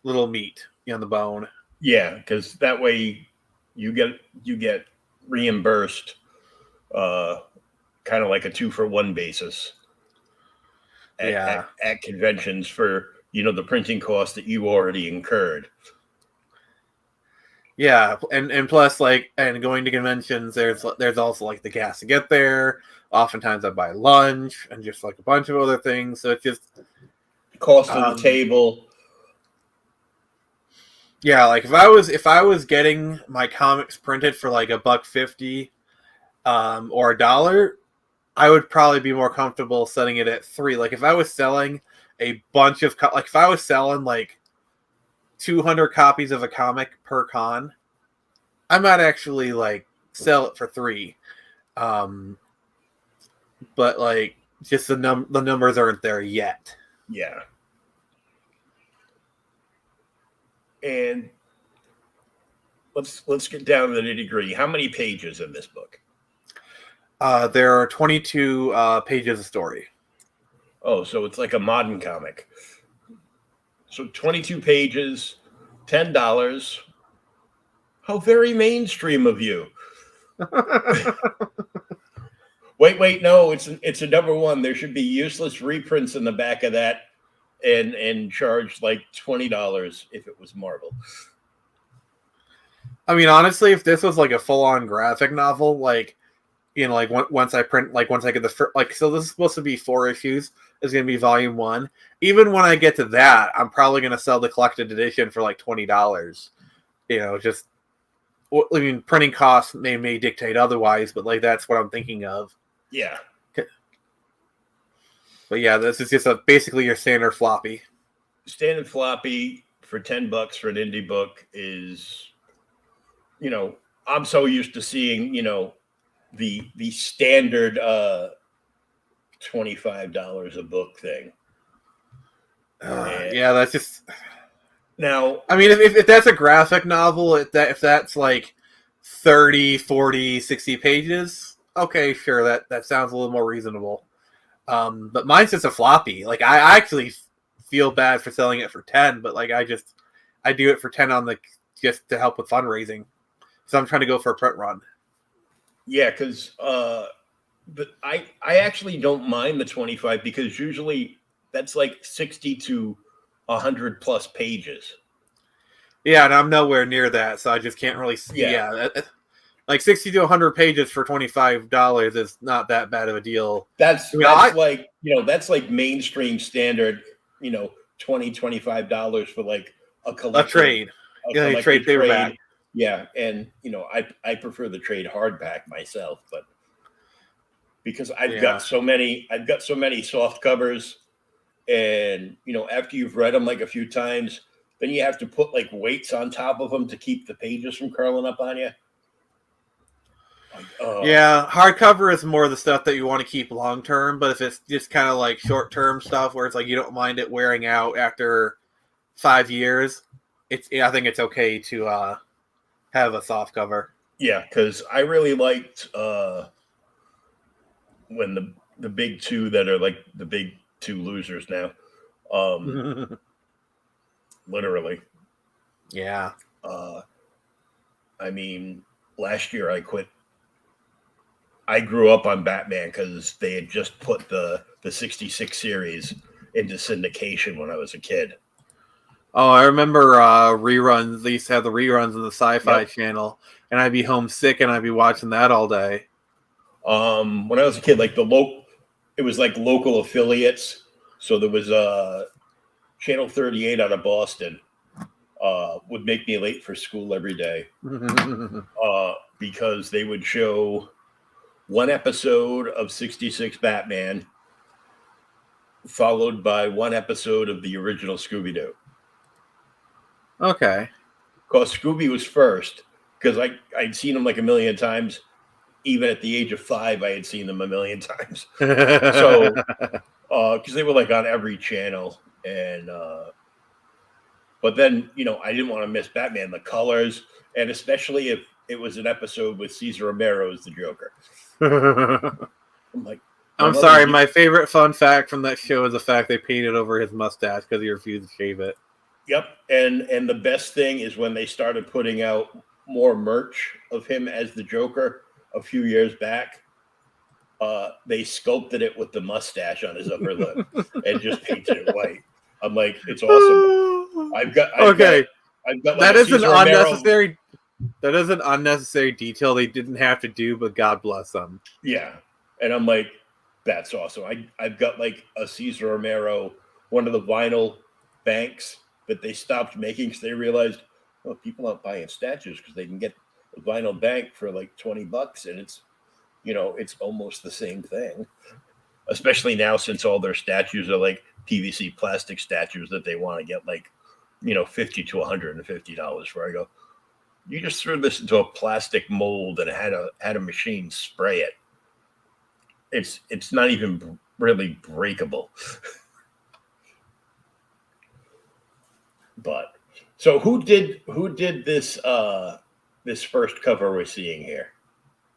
little meat on the bone. Yeah, because that way you get reimbursed, kind of like a 2-for-1 basis at conventions for the printing costs that you already incurred. Yeah, and plus, like, and going to conventions, there's also like the gas to get there. Oftentimes, I buy lunch and just like a bunch of other things. So it's just cost of the table. Yeah, like if I was getting my comics printed for like $1.50, or $1, I would probably be more comfortable setting it at $3. Like if I was selling a bunch of like if I was selling like 200 copies of a comic per con, I might actually like sell it for $3. But like just the numbers aren't there yet. Yeah. And let's get down to the nitty-gritty. How many pages in this book? There are 22 pages of story. Oh, so it's like a modern comic. So 22 pages, $10. How very mainstream of you. Wait, no, it's a number one. There should be useless reprints in the back of that and charge like $20 if it was Marvel. I mean, honestly, if this was like a full-on graphic novel, like, like once I get the like, so this is supposed to be 4 issues. It's going to be volume 1. Even when I get to that, I'm probably going to sell the collected edition for like $20. Just, I mean, printing costs may dictate otherwise, but like that's what I'm thinking of. Yeah. But yeah, this is just basically your standard floppy. Standard floppy for $10 for an indie book is, I'm so used to seeing, the standard $25 a book thing. Yeah, that's just. Now, I mean, if that's a graphic novel, if that's like 30, 40, 60 pages, okay, sure, that sounds a little more reasonable. But mine's just a floppy. Like, I actually feel bad for selling it for 10, but like I do it for 10 on the just to help with fundraising. So I'm trying to go for a print run. Yeah, because but I actually don't mind the 25 because usually that's like 60 to 100 plus pages. Yeah, and I'm nowhere near that, so I just can't really. Like 60 to 100 pages for $25 is not that bad of a deal. That's like, that's like mainstream standard, $25 for like a collected trade. Trade paperback. Yeah, and I prefer the trade hardback myself, but because I've got so many soft covers, and after you've read them like a few times, then you have to put like weights on top of them to keep the pages from curling up on you. Yeah, hardcover is more the stuff that you want to keep long term, but if it's just kind of like short term stuff where it's like you don't mind it wearing out after 5 years, I think it's okay to have a soft cover. Yeah, because I really liked when the big two that are like the big two losers now, literally. Yeah. I mean, last year I quit. I grew up on Batman because they had just put the 66 series into syndication when I was a kid. Oh, I remember reruns. They used to have the reruns on the Sci-Fi Channel, and I'd be homesick and I'd be watching that all day. When I was a kid, like it was like local affiliates. So there was Channel 38 out of Boston would make me late for school every day because they would show one episode of 66 Batman followed by one episode of the original Scooby-Doo. Okay. Because Scooby was first, because I'd seen him like a million times. Even at the age of 5, I had seen them a million times. So, because they were like on every channel. And, but then, I didn't want to miss Batman, the colors, and especially if it was an episode with Cesar Romero as the Joker. I'm like, I'm sorry, my favorite fun fact from that show is the fact they painted over his mustache because he refused to shave it. Yep, and the best thing is when they started putting out more merch of him as the Joker a few years back, they sculpted it with the mustache on his upper lip and just painted it white. I'm like, it's awesome. I've got like that is an unnecessary. That is an unnecessary detail they didn't have to do, but God bless them. Yeah, and I'm like, that's awesome. I've got like a Cesar Romero, one of the vinyl banks that they stopped making because they realized, people aren't buying statues because they can get a vinyl bank for like $20, and it's, it's almost the same thing. Especially now since all their statues are like PVC plastic statues that they want to get like, $50 to $150 for. I go, you just threw this into a plastic mold and had a machine spray it. It's not even really breakable. But so who did this this first cover we're seeing here?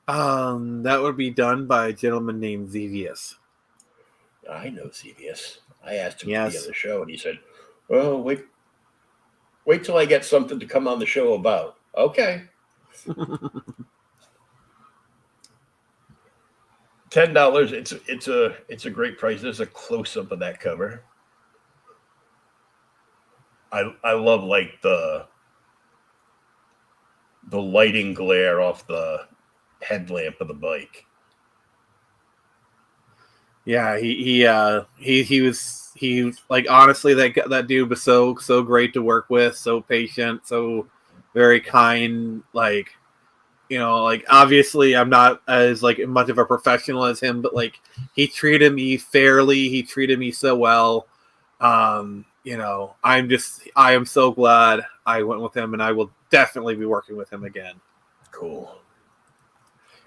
That would be done by a gentleman named Xevious. I know Xevious. I asked him Yes. to be on the show, and he said, "Well, wait till I get something to come on the show about." Okay. $10. It's a great price. There's a close up of that cover. I love like the lighting glare off the headlamp of the bike. Yeah, he was like, honestly, that dude was so great to work with, so patient, so very kind. Like, like, obviously I'm not as like much of a professional as him, but like, he treated me fairly. He treated me so well. I am so glad I went with him, and I will definitely be working with him again. Cool.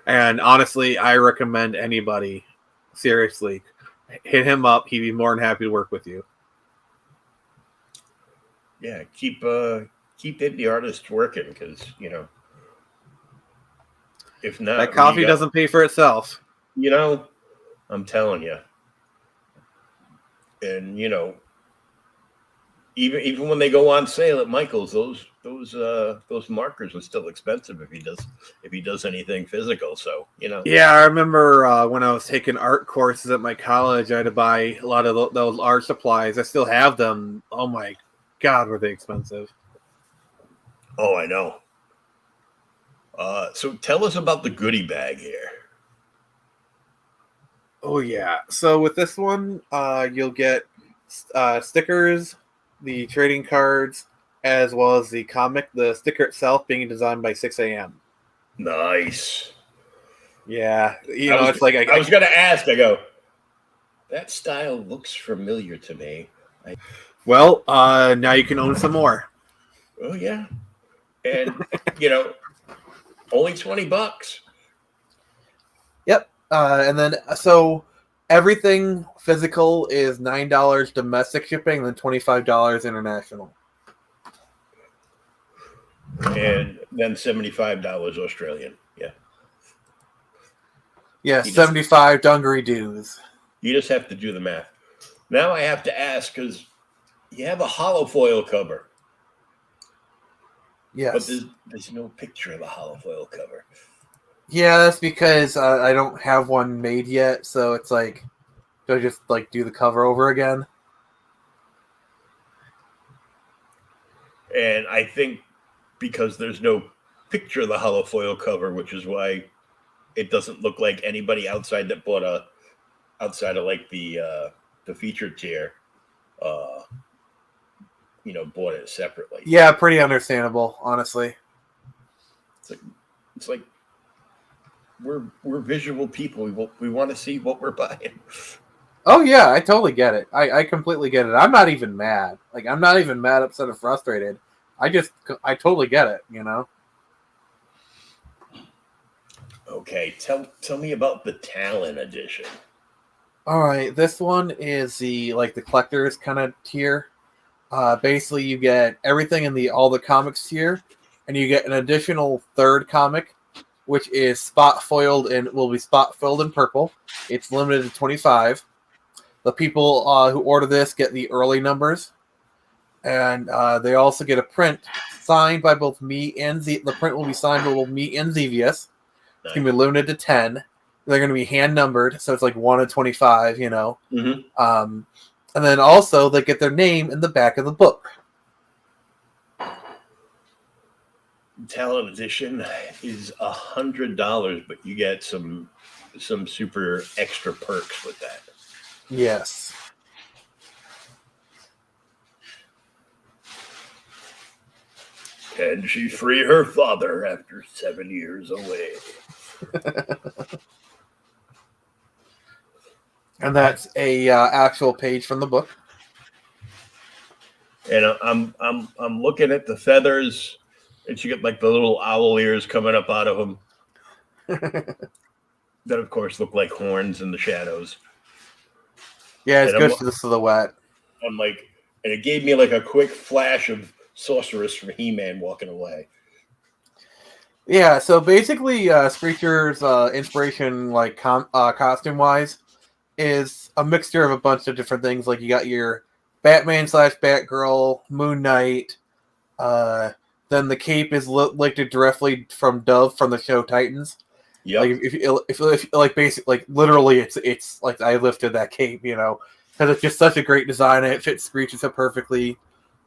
And honestly, I recommend anybody, seriously, hit him up. He'd be more than happy to work with you. Yeah, keep indie artists working, because if not, that coffee doesn't pay for itself. I'm telling you. And Even when they go on sale at Michael's, those markers are still expensive if he does anything physical. So Yeah, I remember when I was taking art courses at my college, I had to buy a lot of those art supplies. I still have them. Oh my God, were they expensive? Oh, I know. So tell us about the goodie bag here. Oh yeah. So with this one, you'll get stickers, the trading cards, as well as the comic. The sticker itself being designed by 6 a.m. Nice. Yeah, I was going to ask. I go, that style looks familiar to me. Well, now you can own some more. Oh yeah, and only $20. Yep. And then so everything physical is $9 domestic shipping, and then $25 international. And then $75 Australian. Yeah. Yeah, 75 dungaree dues. You just have to do the math. Now I have to ask, because you have a hollow foil cover. Yes. But there's no picture of a hollow foil cover. Yeah, that's because I don't have one made yet, so it's like, do I just do the cover over again? And I think because there's no picture of the hollow foil cover, which is why it doesn't look like anybody outside that bought outside of the featured tier, bought it separately. Yeah, pretty understandable, honestly. It's like we're visual people. We want to see what we're buying. Oh yeah, I totally get it. I completely get it. I'm not even mad. I'm not even mad, upset, or frustrated. I totally get it. Okay, tell me about the Talon edition. All right, this one is the collector's kind of tier. Basically, you get everything in all the comics tier, and you get an additional third comic, which is spot foiled and will be spot foiled in purple. It's limited to 25. The people who order this get the early numbers, and they also get a print signed by both me and the print will be signed by both me and Xevious. It's going to be limited to 10. They're going to be hand numbered, so it's 1 to 25, Mm-hmm. And then also they get their name in the back of the book. Talon edition is $100, but you get some super extra perks with that. Yes. Can she free her father after 7 years away? And that's a actual page from the book. And I'm looking at the feathers, and she got the little owl ears coming up out of them. That of course look like horns in the shadows. Yeah, it's good for the silhouette. I'm and it gave me a quick flash of Sorceress from He-Man walking away. Yeah, so basically, Screecher's inspiration, costume-wise, is a mixture of a bunch of different things. You got your Batman/Batgirl, Moon Knight. Then the cape is lifted directly from Dove from the show Titans. Yeah. If basically, literally, it's I lifted that cape, because it's just such a great design and it fits Screecher so perfectly.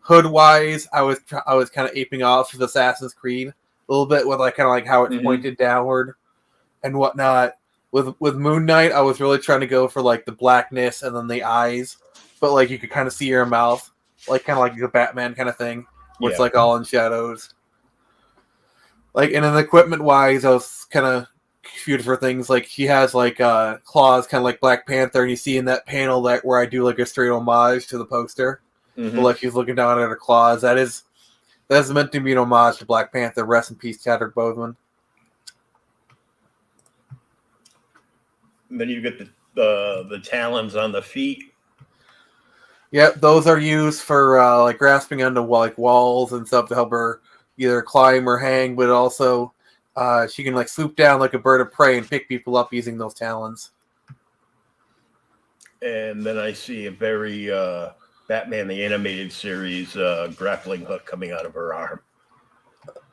Hood-wise, I was kind of aping off of Assassin's Creed a little bit with how it's pointed downward and whatnot. With Moon Knight, I was really trying to go for the blackness and then the eyes, but you could kind of see her mouth, kind of like the Batman kind of thing, where it's all in shadows. And then equipment wise, I was kind of confused for things she has claws, kind of like Black Panther, and you see in that panel where I do a straight homage to the poster, but she's looking down at her claws. That's meant to be an homage to Black Panther. Rest in peace, Chadwick Boseman. And then you get the talons on the feet. Yep, those are used for grasping onto walls and stuff to help her either climb or hang, but also she can swoop down like a bird of prey and pick people up using those talons. And then I see a very Batman the Animated Series grappling hook coming out of her arm.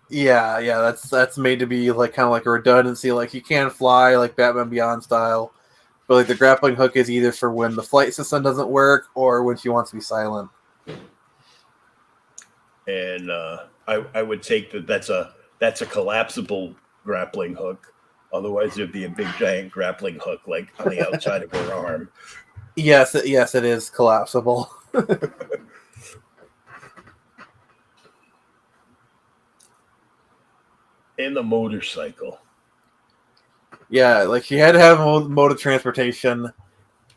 Yeah, that's made to be like kind of like a redundancy. Like you can fly like Batman Beyond style, but like the grappling hook is either for when the flight system doesn't work or when she wants to be silent. And I would take that's a collapsible grappling hook. Otherwise, it'd be a big giant grappling hook like on the outside of her arm. Yes, it is collapsible. And the motorcycle. Yeah, like she had to have mode of transportation.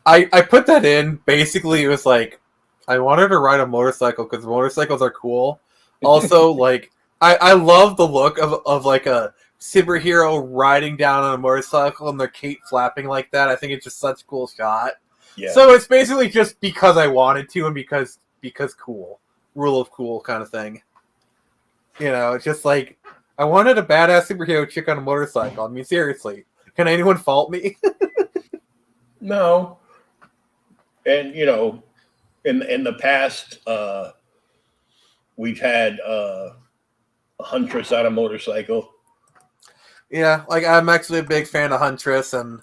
I put that in. Basically, it was like I wanted to ride a motorcycle because motorcycles are cool. Also, like I love the look of like a superhero riding down on a motorcycle and their cape flapping like that. I think it's just such a cool shot. Yeah. So it's basically just because I wanted to and because cool. Rule of cool kind of thing. You know, it's just like I wanted a badass superhero chick on a motorcycle. I mean, seriously. Can anyone fault me? No. And you know, in the past, we've had a Huntress on a motorcycle. Yeah, like I'm actually a big fan of Huntress, and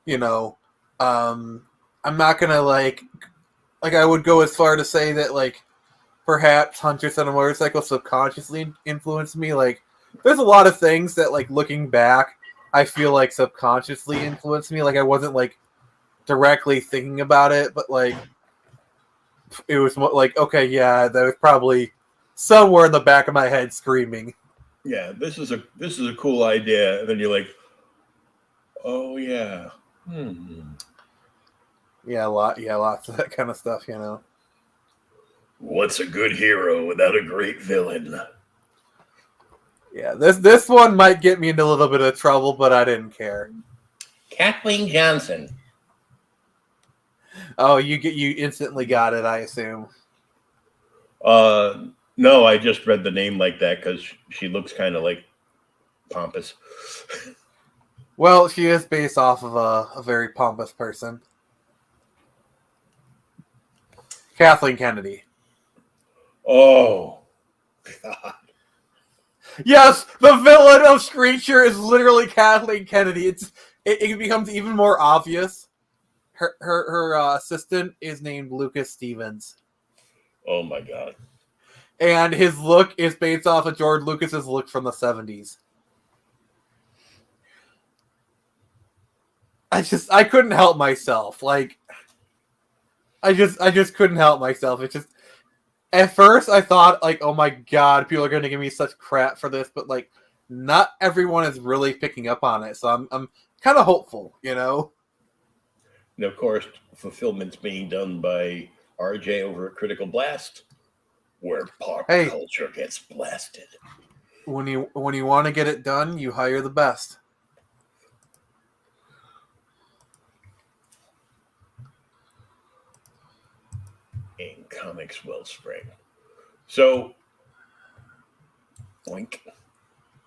you know, I'm not gonna like I would go as far to say that like perhaps Huntress on a motorcycle subconsciously influenced me. Like, there's a lot of things that like looking back, I feel like subconsciously influenced me. Like I wasn't like directly thinking about it, but like it was like, okay, yeah, that was probably somewhere in the back of my head screaming. Yeah, this is a cool idea. And then you're like, oh yeah. Yeah, lots of that kind of stuff, you know. What's a good hero without a great villain? Yeah, this one might get me into a little bit of trouble, but I didn't care. Kathleen Johnson. Oh, you instantly got it, I assume. No, I just read the name like that because she looks kind of like pompous. Well, she is based off of a very pompous person. Kathleen Kennedy. Oh, God. Yes, the villain of Screecher is literally Kathleen Kennedy. It becomes even more obvious. Her assistant is named Lucas Stevens. Oh my God. And his look is based off of George Lucas's look from the 70s. I couldn't help myself. Like I just couldn't help myself. It's just at first I thought like, oh my God, people are going to give me such crap for this, but like not everyone is really picking up on it. So I'm kind of hopeful, you know. And of course, fulfillment's being done by RJ over at Critical Blast, where pop culture gets blasted. When you want to get it done, you hire the best. In Comics Wellspring. So, Oink,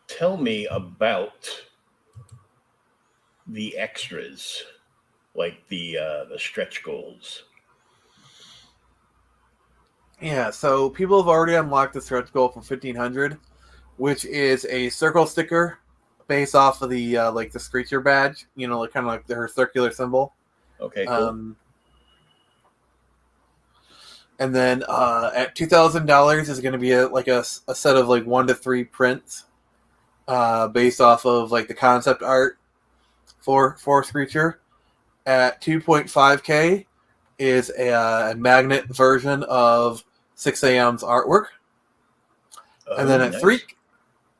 tell me about the extras, like the stretch goals. Yeah, so people have already unlocked the stretch goal for 1500, which is a circle sticker based off of the like the Screecher badge, you know, like kind of like her circular symbol. Okay, cool. And then at $2,000 is going to be a set of like 1 to 3 prints based off of like the concept art for Screecher. At 2.5K is a magnet version of 6am's artwork. And then at nice.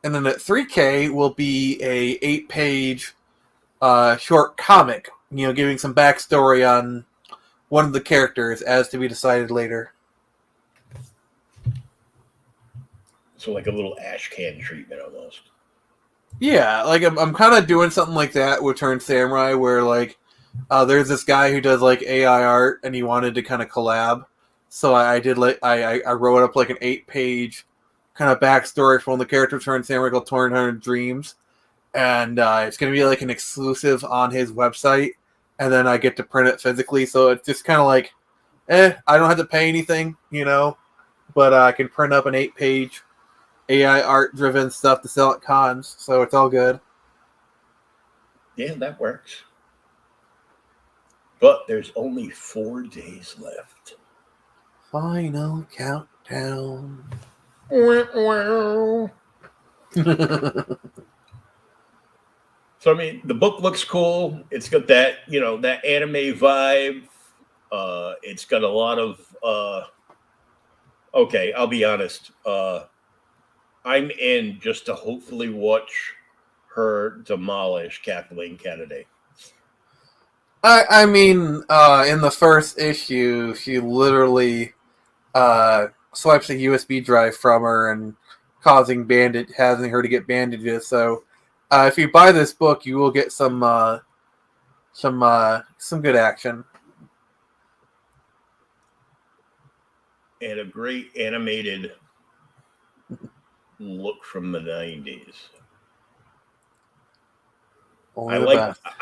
3K will be a 8-page short comic, you know, giving some backstory on one of the characters, as to be decided later. So like a little ash can treatment almost. Yeah, like I'm kind of doing something like that with Turn Samurai, where like there's this guy who does like AI art, and he wanted to kind of collab. So I did like I wrote up like an 8-page kind of backstory from the character of Turn Samurai called 100 Dreams, and it's gonna be like an exclusive on his website. And then I get to print it physically, so it's just kind of like I don't have to pay anything, but I can print up an 8-page AI art-driven stuff to sell at cons, so it's all good. Yeah, that works. But there's only 4 days left. Final countdown. So, I mean, the book looks cool. It's got that, that anime vibe. It's got a lot of, okay, I'll be honest. I'm in just to hopefully watch her demolish Kathleen Kennedy. I mean, in the first issue, she literally swipes a USB drive from her and having her to get bandages. So, if you buy this book, you will get some good action and a great animated look from the 90s. I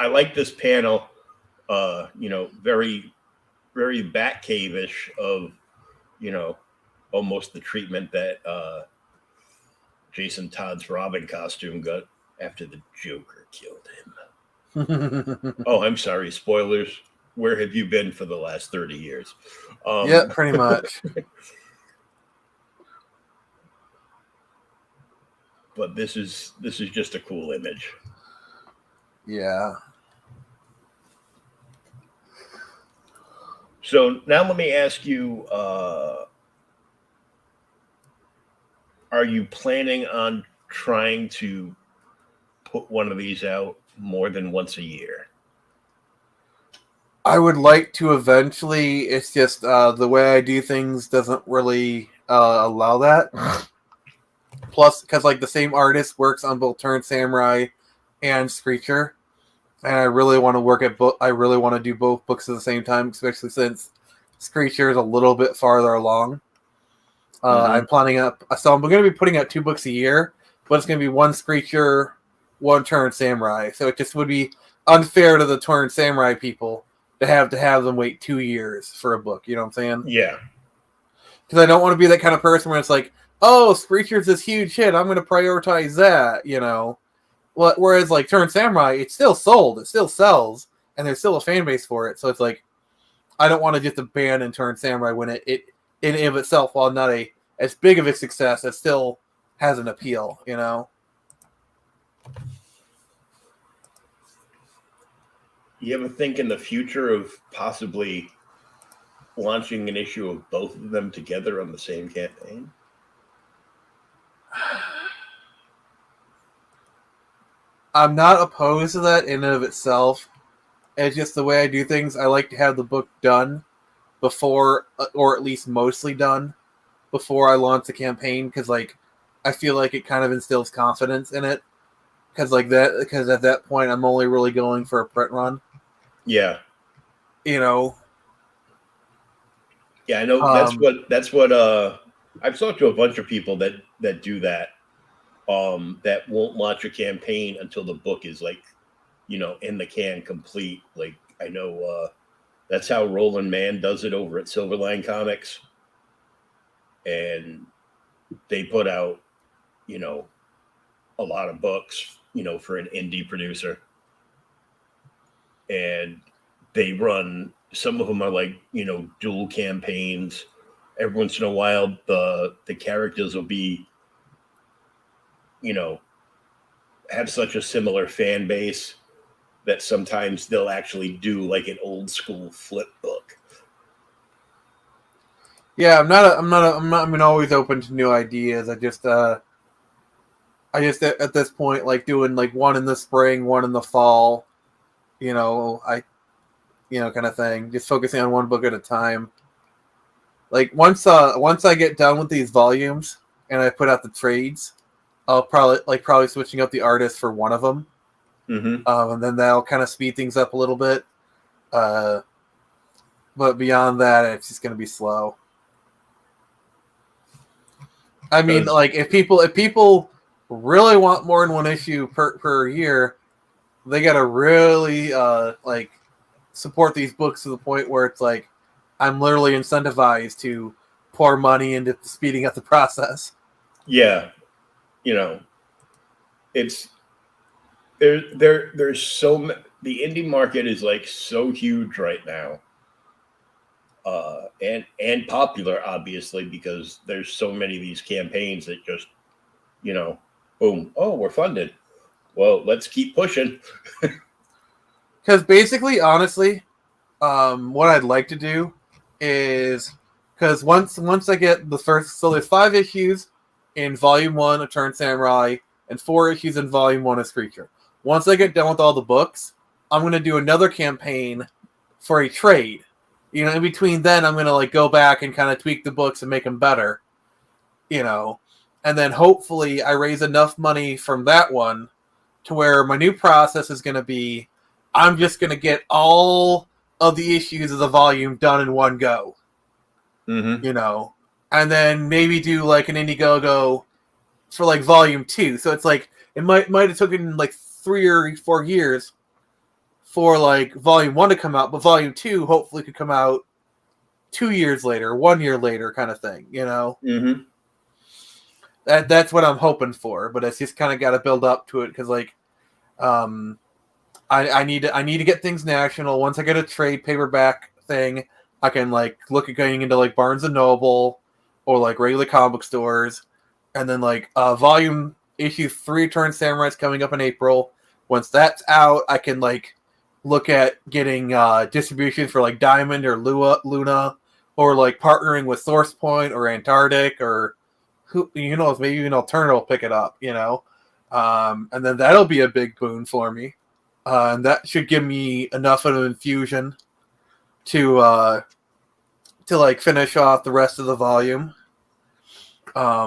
like this panel. Very, very Batcave-ish of, almost the treatment that Jason Todd's Robin costume got after the Joker killed him. Oh, I'm sorry. Spoilers. Where have you been for the last 30 years? Yeah, pretty much. But this is just a cool image. Yeah. So now let me ask you, are you planning on trying to put one of these out more than once a year? I would like to eventually. It's just the way I do things doesn't really allow that. Plus, because the same artist works on both Turn Samurai and Screecher, and I really want to work at both. I really want to do both books at the same time, especially since Screecher is a little bit farther along. I'm planning up, so I'm going to be putting out 2 books a year, but it's going to be 1 Screecher, 1 Turn Samurai. So it just would be unfair to the Turn Samurai people to have them wait 2 years for a book. You know what I'm saying? Yeah. Because I don't want to be that kind of person where it's like, oh, Screecher's this huge hit, I'm going to prioritize that. Whereas Turn Samurai, it's still sold, it still sells, and there's still a fan base for it. So it's I don't want to just abandon Turn Samurai when it in and of itself, while not as big of a success, it still has an appeal, You ever think in the future of possibly launching an issue of both of them together on the same campaign? I'm not opposed to that in and of itself. It's just the way I do things. I like to have the book done before, or at least mostly done, before I launch the campaign, because I feel like it kind of instills confidence in it. Because at that point I'm only really going for a print run. Yeah. Yeah, I know that's what I've talked to a bunch of people that do that. That won't launch a campaign until the book is in the can, complete. I know that's how Roland Mann does it over at Silverline Comics, and they put out a lot of books for an indie producer, and they run, some of them are dual campaigns. Every once in a while the characters will be have such a similar fan base that sometimes they'll actually do an old school flip book. Yeah, I'm always open to new ideas. I just at this point doing one in the spring, one in the fall, kind of thing. Just focusing on one book at a time. Once I get done with these volumes and I put out the trades, I'll probably switching up the artist for one of them. Mm-hmm. And then that'll kind of speed things up a little bit. But beyond that, it's just going to be slow. I mean, if people really want more than one issue per year, they got to really support these books to the point where it's I'm literally incentivized to pour money into speeding up the process. Yeah, it's there's the indie market is like so huge right now, and popular obviously because there's so many of these campaigns that just boom, oh, we're funded, well, let's keep pushing. Because basically, honestly, what I'd like to do is, because once I get the first, so there's 5 issues in Volume 1 of Turn Samurai and 4 issues in Volume 1 of Screecher. Once I get done with all the books, I'm going to do another campaign for a trade. In between then, I'm going to go back and kind of tweak the books and make them better. And then hopefully I raise enough money from that one to where my new process is going to be, I'm just going to get all of the issues of the volume done in one go. Mm-hmm. And then maybe do an Indiegogo for Volume 2. So it's it might have taken 3 or 4 years for Volume 1 to come out, but Volume 2 hopefully could come out 2 years later, 1 year later kind of thing, Mm-hmm. That's what I'm hoping for, but it's just kind of got to build up to it because I need to get things national. Once I get a trade paperback thing, I can look at going into Barnes and Noble or regular comic stores, and then volume issue 3 Turn Samurai is coming up in April. Once that's out, I can look at getting distribution for Diamond or Luna, or partnering with Source Point or Antarctic or maybe even Alterna will pick it up, and then that'll be a big boon for me. And that should give me enough of an infusion to finish off the rest of the volume. Yeah,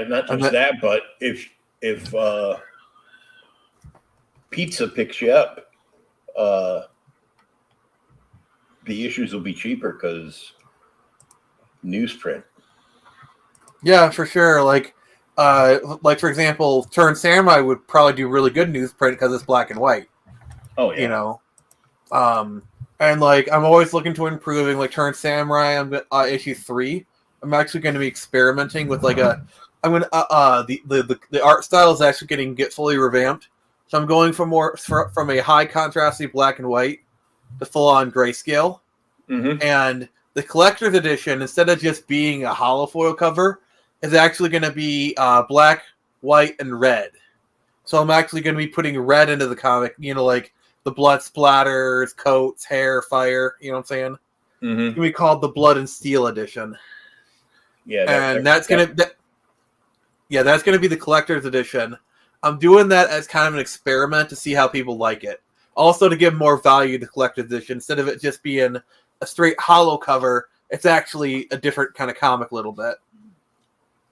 not just that, but if pizza picks you up, the issues will be cheaper because newsprint. Yeah, for sure. For example, Turn Samurai would probably do really good newsprint because it's black and white. Oh yeah. And I'm always looking to improving. Turn Samurai, I'm issue 3. I'm actually going to be experimenting with the art style is actually get fully revamped. So I'm going from a high contrasty black and white to full on grayscale. Mm-hmm. And the collector's edition, instead of just being a hollow foil cover, is actually going to be black, white, and red. So I'm actually going to be putting red into the comic, the blood splatters, coats, hair, fire, you know what I'm saying? Mm-hmm. It's going to be called the Blood and Steel edition. Yeah, that's going to be the collector's edition. I'm doing that as kind of an experiment to see how people like it. Also to give more value to collector's edition. Instead of it just being a straight hollow cover, it's actually a different kind of comic a little bit.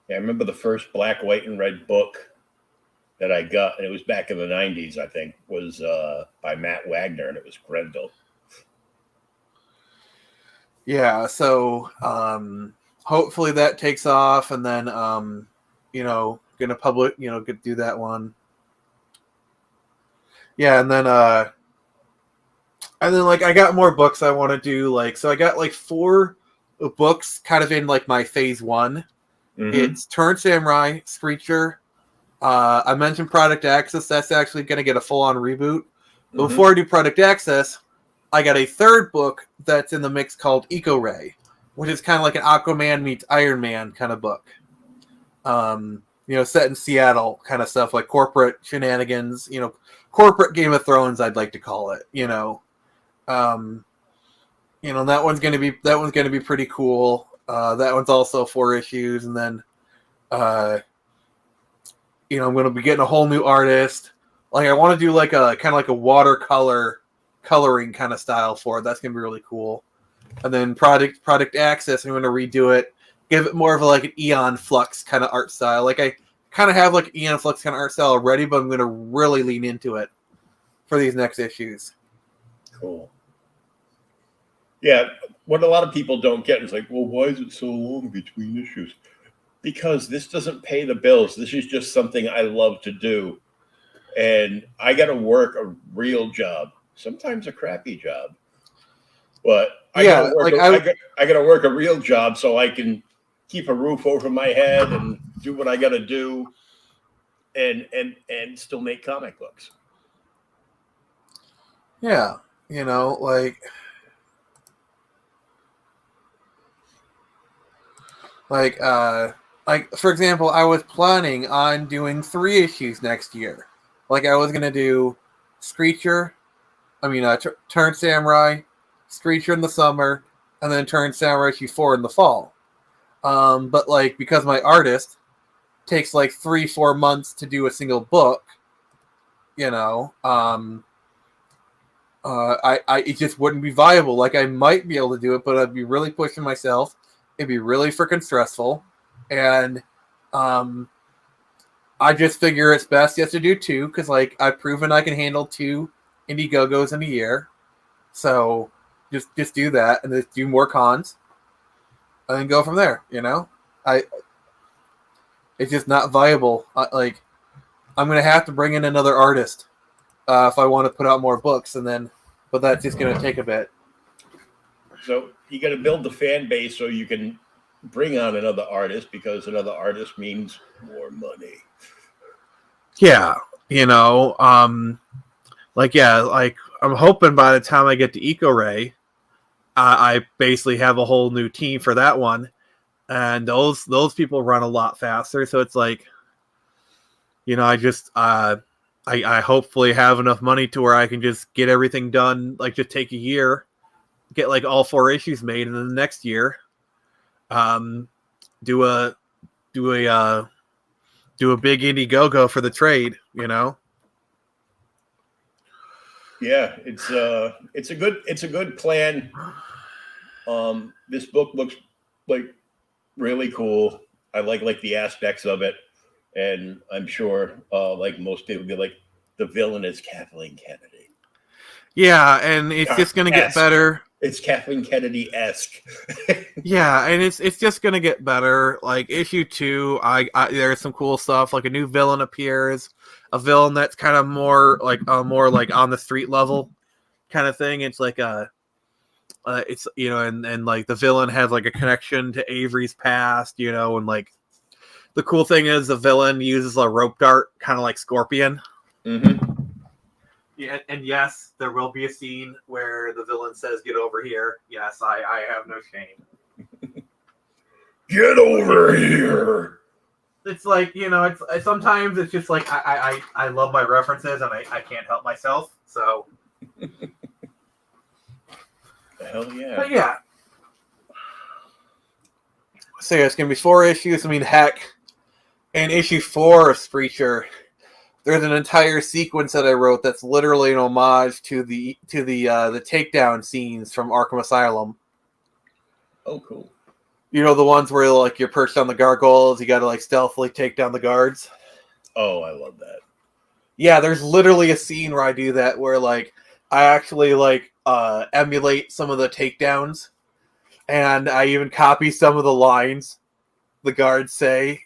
Yeah, I remember the first black, white, and red book that I got, and it was back in the 90s, I think, was by Matt Wagner, and it was Grendel. Yeah, so hopefully that takes off, and then, gonna public, do that one. Yeah, and then I got more books I want to do, so I got 4 books kind of in my phase 1. Mm-hmm. It's Turn Samurai, Screecher. I mentioned Product Access. That's actually going to get a full-on reboot. But Mm-hmm. before I do Product Access, I got a 3rd book that's in the mix called Eco Ray, which is kind of like an Aquaman meets Iron Man kind of book. Set in Seattle kind of stuff, like corporate shenanigans, corporate Game of Thrones, I'd like to call it, that one's going to be pretty cool. That one's also 4 issues, and then, I'm going to be getting a whole new artist. I want to do a kind of a watercolor coloring kind of style for it. That's going to be really cool. And then product access, I'm going to redo it, give it more of an Eon Flux kind of art style. I kind of have Eon Flux kind of art style already, but I'm going to really lean into it for these next issues. Cool. Yeah, what a lot of people don't get is well, why is it so long between issues? Because this doesn't pay the bills. This is just something I love to do. And I got to work a real job sometimes a crappy job. But I gotta work a real job so I can keep a roof over my head and do what I gotta do, and still make comic books. Yeah, like for example, I was planning on doing 3 issues next year. Like I was gonna do Screecher, Turn Samurai, Screecher in the summer, and then Turn Samurai issue 4 in the fall. But like because my artist takes like 3-4 months to do a single book, it just wouldn't be viable. Like I might be able to do it, but I'd be really pushing myself. It'd be really freaking stressful, and I just figure it's best just to do 2 because like I've proven I can handle 2 Indiegogos in a year. So just do that and just do more cons, and then go from there. It's just not viable. Like I'm gonna have to bring in another artist if I want to put out more books, but that's just gonna take a bit. So you got to build the fan base so you can bring on another artist, because another artist means more money. Yeah, like I'm hoping by the time I get to Eco Ray, I basically have a whole new team for that one, and those people run a lot faster. So it's like, I hopefully have enough money to where I can just get everything done. Like just take a year, get like all 4 issues made, and then the next year, do a big Indiegogo for the trade. Yeah, it's a good plan. This book looks like really cool. I like the aspects of it, and I'm sure like most people be like, the villain is Kathleen Kennedy. Yeah, and it's just gonna get better. It's Kathleen Kennedy-esque. Yeah, and it's just gonna get better. Like issue 2, there's some cool stuff. Like a new villain appears, a villain that's kind of more like on the street level kind of thing. It's like it's and like the villain has like a connection to Avery's past, and like the cool thing is the villain uses a rope dart, kind of like Scorpion. Mm-hmm. Yeah, and yes, there will be a scene where the villain says, "Get over here." Yes, I have no shame. Get over here. It's like, it's sometimes it's just like I love my references and I can't help myself. So hell yeah. But yeah. So yeah, it's gonna be 4 issues. I mean, heck, in issue 4 of Screecher, there's an entire sequence that I wrote that's literally an homage to the takedown scenes from Arkham Asylum. Oh, cool. The ones where like you're perched on the gargoyles, you got to like stealthily take down the guards. Oh, I love that. Yeah, there's literally a scene where I do that, where like I actually like emulate some of the takedowns, and I even copy some of the lines the guards say.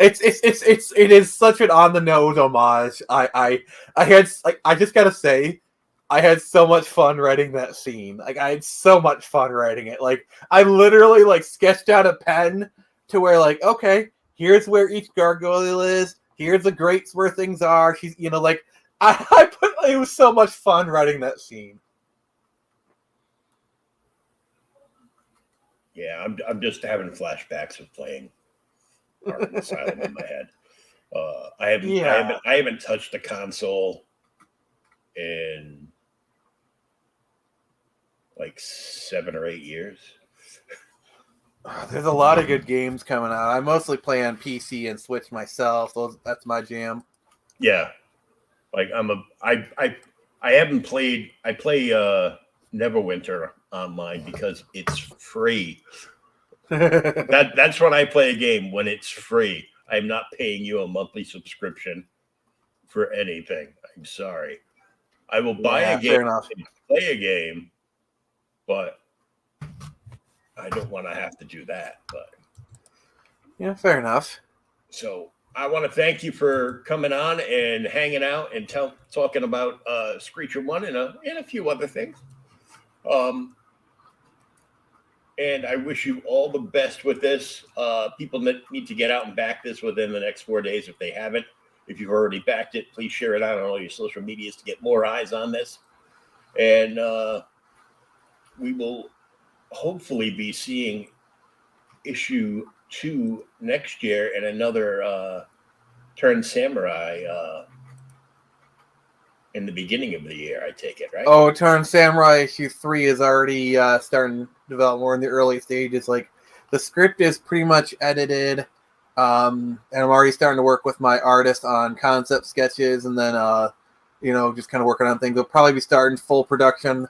It is such an on the nose homage. I just gotta say, I had so much fun writing that scene. Like I had so much fun writing it. Like I literally like sketched out a pen to where like, okay, here's where each gargoyle is. Here's the grates where things are. She's like it was so much fun writing that scene. Yeah, I'm just having flashbacks of playing Arkham Asylum in my head. I haven't touched a console in like 7 or 8 years. There's a lot of good games coming out. I mostly play on PC and Switch myself. That's my jam. Yeah, like I haven't played. I play Neverwinter online because it's free. That's when I play a game, when it's free. I'm not paying you a monthly subscription for anything. I'm sorry. I will buy a game and play a game, but I don't want to have to do that. But yeah, fair enough. So I want to thank you for coming on and hanging out and talking about Screecher 1 and a few other things. And I wish you all the best with this. People need to get out and back this within the next 4 days if they haven't. If you've already backed it, please share it out on all your social medias to get more eyes on this. And we will hopefully be seeing issue 2 next year and another Turn Samurai in the beginning of the year, I take it, right? Oh, Turn Samurai issue 3 is already starting to develop more in the early stages. Like, the script is pretty much edited, and I'm already starting to work with my artist on concept sketches, and then, just kind of working on things. We'll probably be starting full production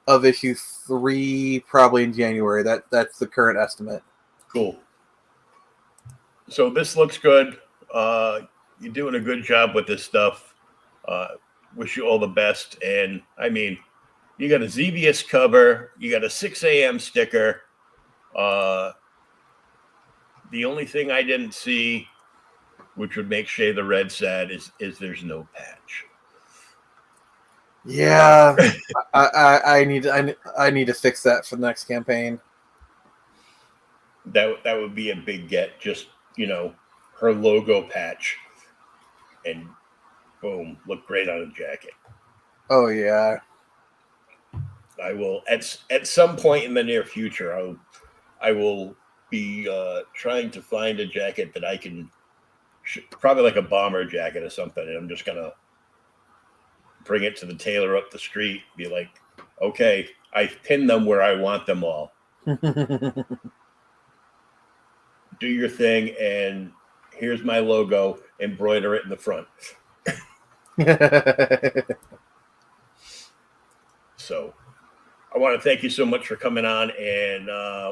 of issue 3 probably in January. That's the current estimate. Cool. So this looks good. You're doing a good job with this stuff. Wish you all the best. And I mean, you got a Xevious cover, you got a 6 a.m. sticker. The only thing I didn't see, which would make Shay the Red sad, is there's no patch. Yeah, I need to fix that for the next campaign. That would be a big get. Just her logo patch, and boom, look great on a jacket. Oh yeah. I will at some point in the near future. I will be trying to find a jacket that I can, probably like a bomber jacket or something, and I'm just gonna bring it to the tailor up the street. Be like, okay, I pinned them where I want them all. Do your thing, and here's my logo. Embroider it in the front. So I want to thank you so much for coming on, and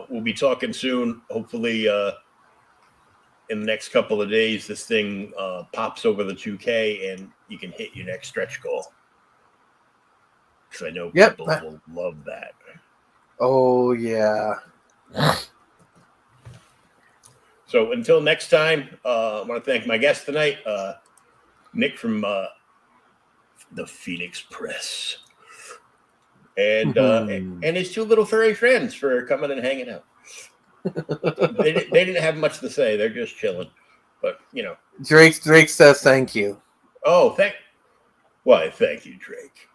we'll be talking soon. Hopefully in the next couple of days, this thing pops over the 2K and you can hit your next stretch goal. Because I know people will love that. Oh, yeah. So until next time, I want to thank my guest tonight, Nick from the Phoenix Press, and his 2 little furry friends for coming and hanging out. they didn't have much to say; they're just chilling. But Drake says thank you. Oh, thank you, Drake.